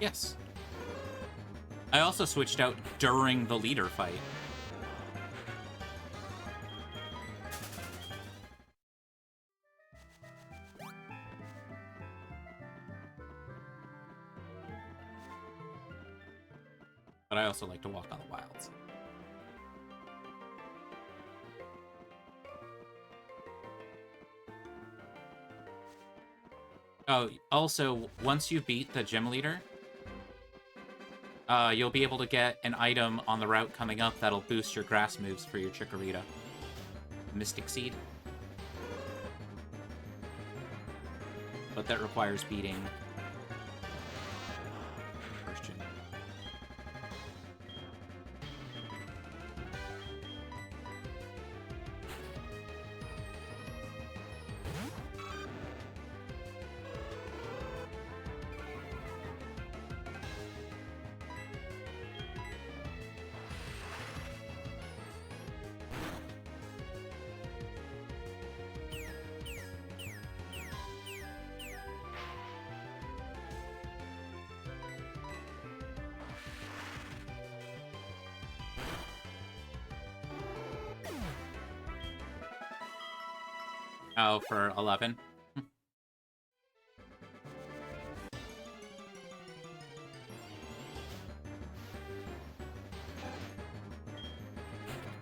[SPEAKER 1] Yes. I also switched out during the leader fight. But I also like to walk on the wilds. Oh, also, once you beat the gym leader, you'll be able to get an item on the route coming up that'll boost your grass moves for your Chikorita. Mystic Seed. But that requires beating first gym. Oh, for 11?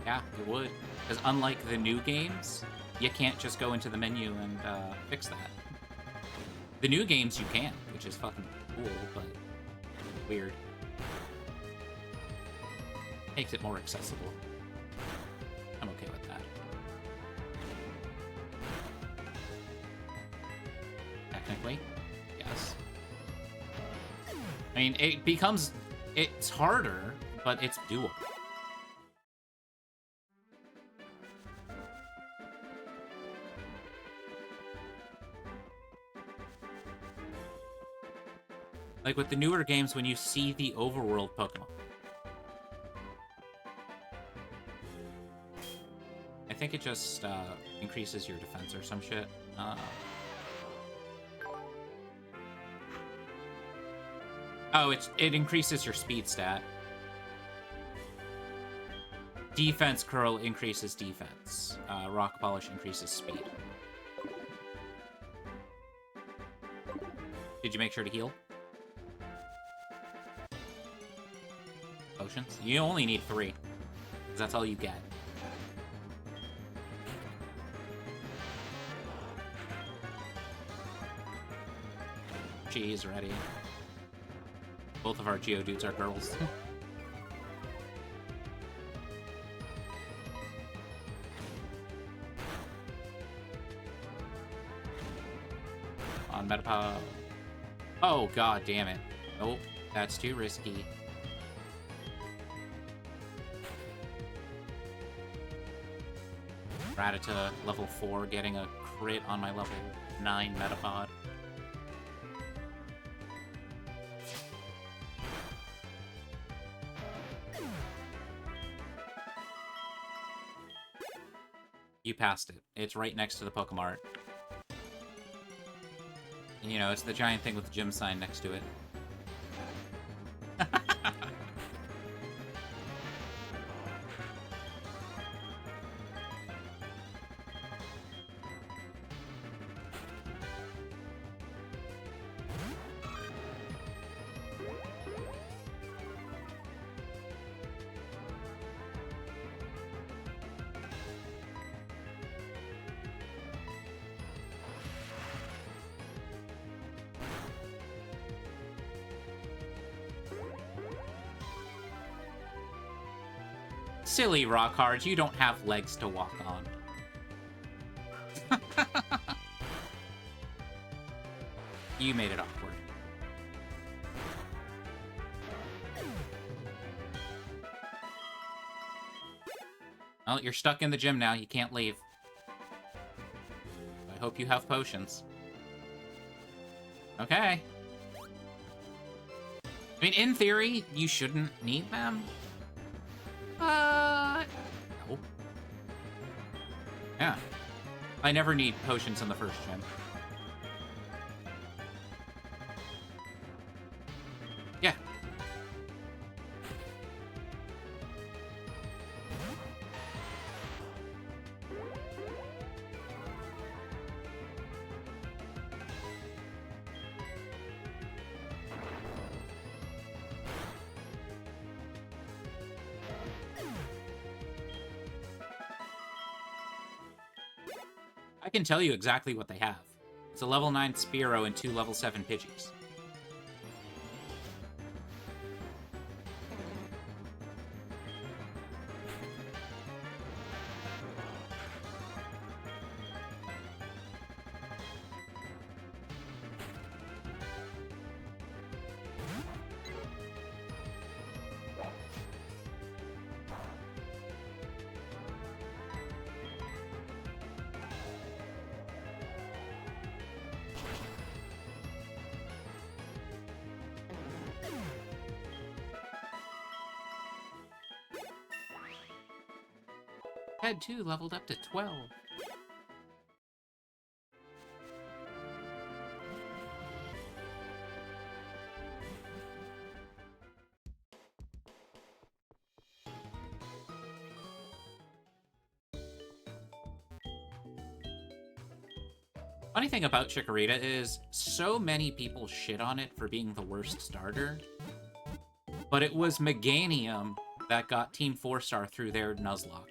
[SPEAKER 1] Yeah, it would. Because unlike the new games, you can't just go into the menu and fix that. The new games you can, which is fucking cool, but weird. Makes it more accessible. I'm okay with that. Technically, yes. I mean, it's harder, but it's doable. Like with the newer games, when you see the overworld Pokemon, think it just increases your defense or some shit. Oh, it increases your speed stat. Defense curl increases defense. Rock polish increases speed. Did you make sure to heal? Potions? You only need 3. Because that's all you get. Cheese ready. Both of our Geodudes are girls. On Metapod. Oh, god damn it. Nope, that's too risky. Rattata, level 4, getting a crit on my level 9 Metapod. You passed it. It's right next to the Pokemart. You know, it's the giant thing with the gym sign next to it. Silly rock hard, you don't have legs to walk on. You made it awkward. Well, you're stuck in the gym now. You can't leave. I hope you have potions. Okay. I mean, in theory, you shouldn't need them. No. Yeah. I never need potions in the first gym. Yeah. I can tell you exactly what they have. It's a level 9 Spearow and 2 level 7 Pidgeys. Head 2 leveled up to 12. Funny thing about Chikorita is so many people shit on it for being the worst starter, but it was Meganium that got Team 4-Star through their Nuzlocke.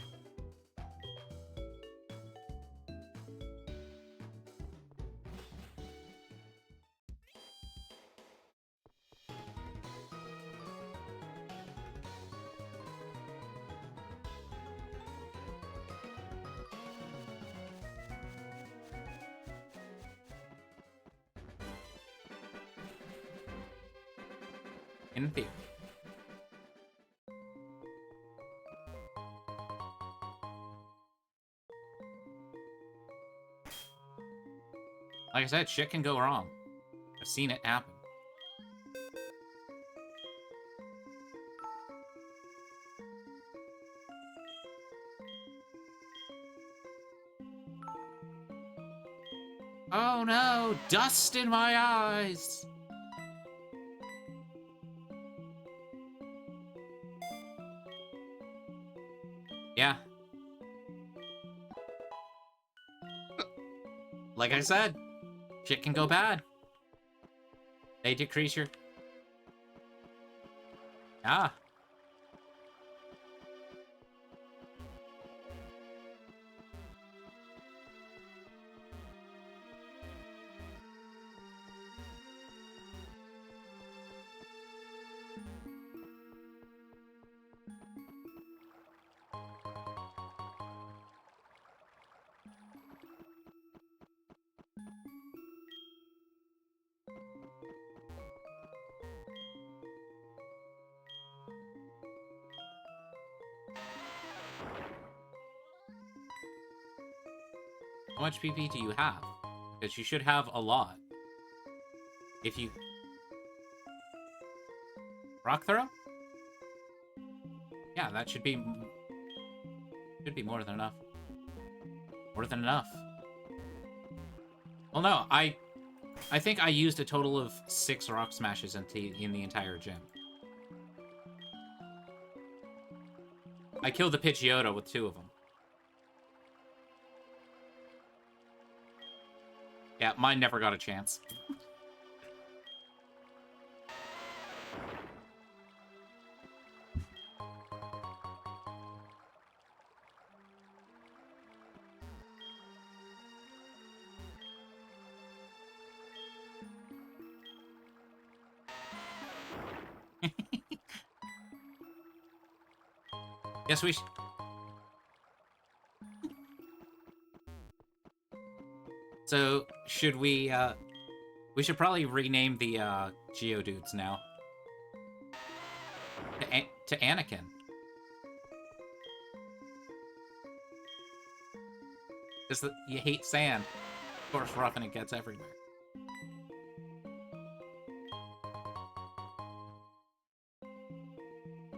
[SPEAKER 1] In theory. Like I said, shit can go wrong. I've seen it happen. Oh no! Dust in my eyes! Yeah. Like I said, shit can go bad. They decrease your... Ah. How much PP do you have? Because you should have a lot. If you... Rock throw? Yeah, that should be more than enough. More than enough. Well, no, I think I used a total of 6 rock smashes in the entire gym. I killed the Pidgeotto with 2 of them. Yeah, mine never got a chance. Yes, we So, should we should probably rename the Geodudes now. To Anakin. Because you hate sand. Of course, roughing it gets everywhere.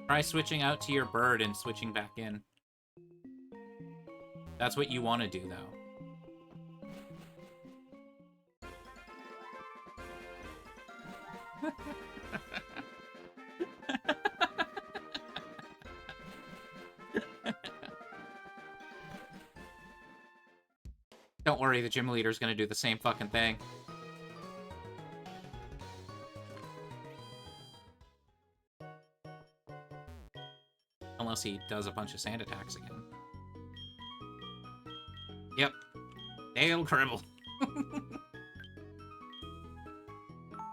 [SPEAKER 1] Try switching out to your bird and switching back in. That's what you want to do, though. Don't worry, the gym leader's gonna do the same fucking thing. Unless he does a bunch of sand attacks again. Yep. Dale Cribble.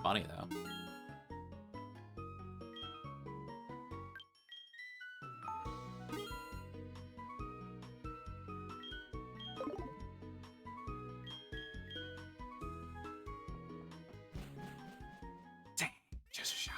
[SPEAKER 1] Funny, though. Dang, just a shot.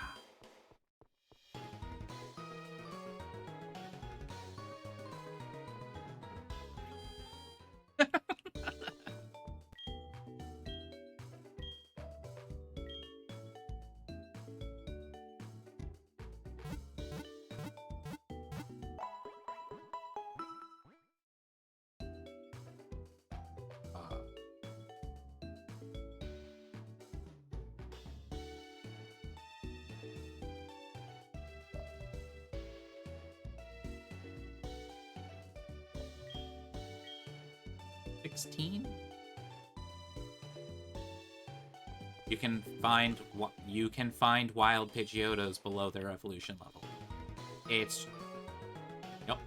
[SPEAKER 1] You can find wild Pidgeotos below their evolution level. It's... Yep.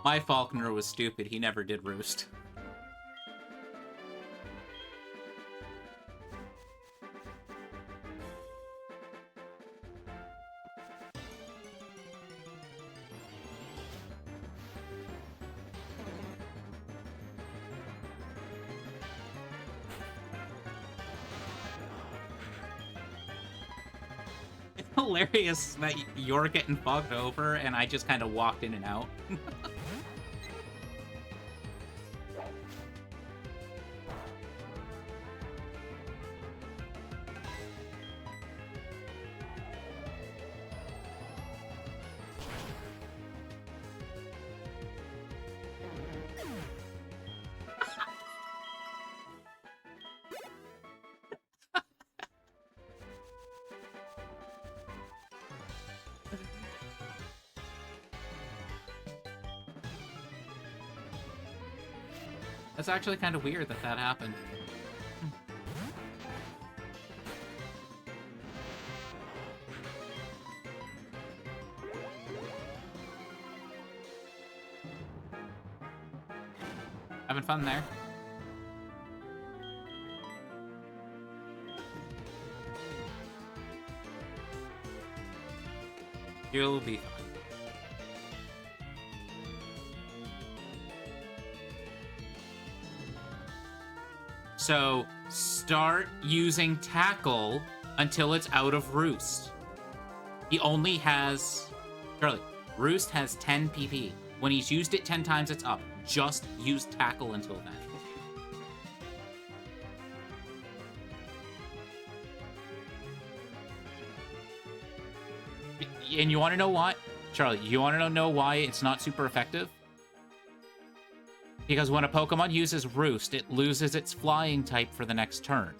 [SPEAKER 1] My Falconer was stupid. He never did roost. It's hilarious that you're getting fucked over and I just kind of walked in and out. That's actually kind of weird that that happened. Having fun there. You'll be fine. So, start using Tackle until it's out of Roost. He only has... Charlie, Roost has 10 PP. When he's used it 10 times, it's up. Just use Tackle until then. And you want to know why? Charlie, you want to know why it's not super effective? Because when a Pokemon uses Roost, it loses its flying type for the next turn.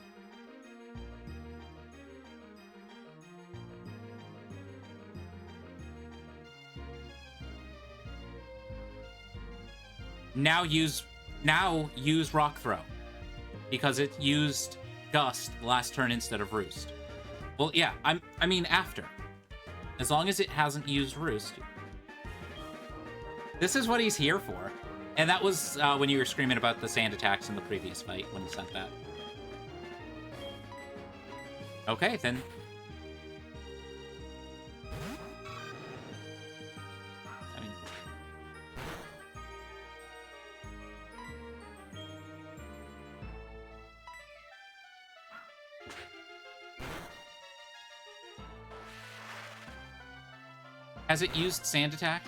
[SPEAKER 1] Now use Rock Throw. Because it used Gust last turn instead of Roost. Well, yeah, I mean after. As long as it hasn't used Roost. This is what he's here for. And that was when you were screaming about the sand attacks in the previous fight, when you sent that. Okay, then. I mean... Has it used sand attack?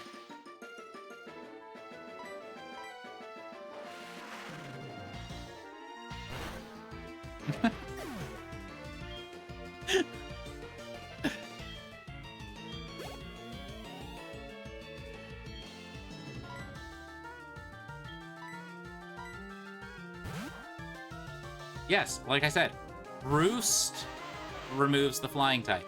[SPEAKER 1] Yes, like I said, Roost removes the flying type.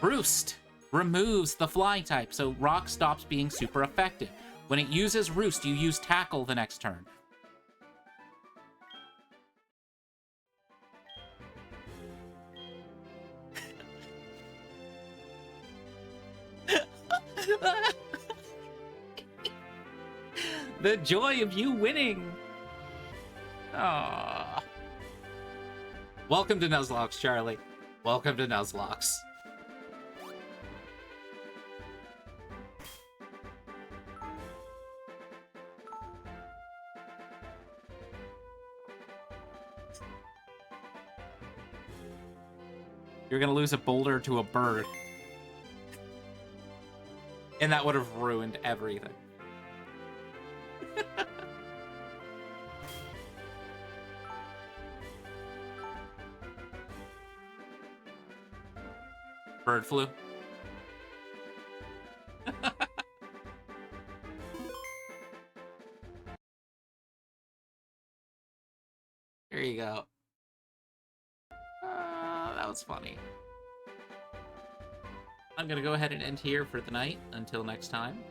[SPEAKER 1] Roost removes the flying type, so Rock stops being super effective. When it uses Roost, you use Tackle the next turn. The joy of you winning! Aww. Welcome to Nuzlocke, Charlie. Welcome to Nuzlocke. You're gonna lose a boulder to a bird. And that would have ruined everything. Bird flu. There you go. That was funny. I'm gonna go ahead and end here for the night. Until next time.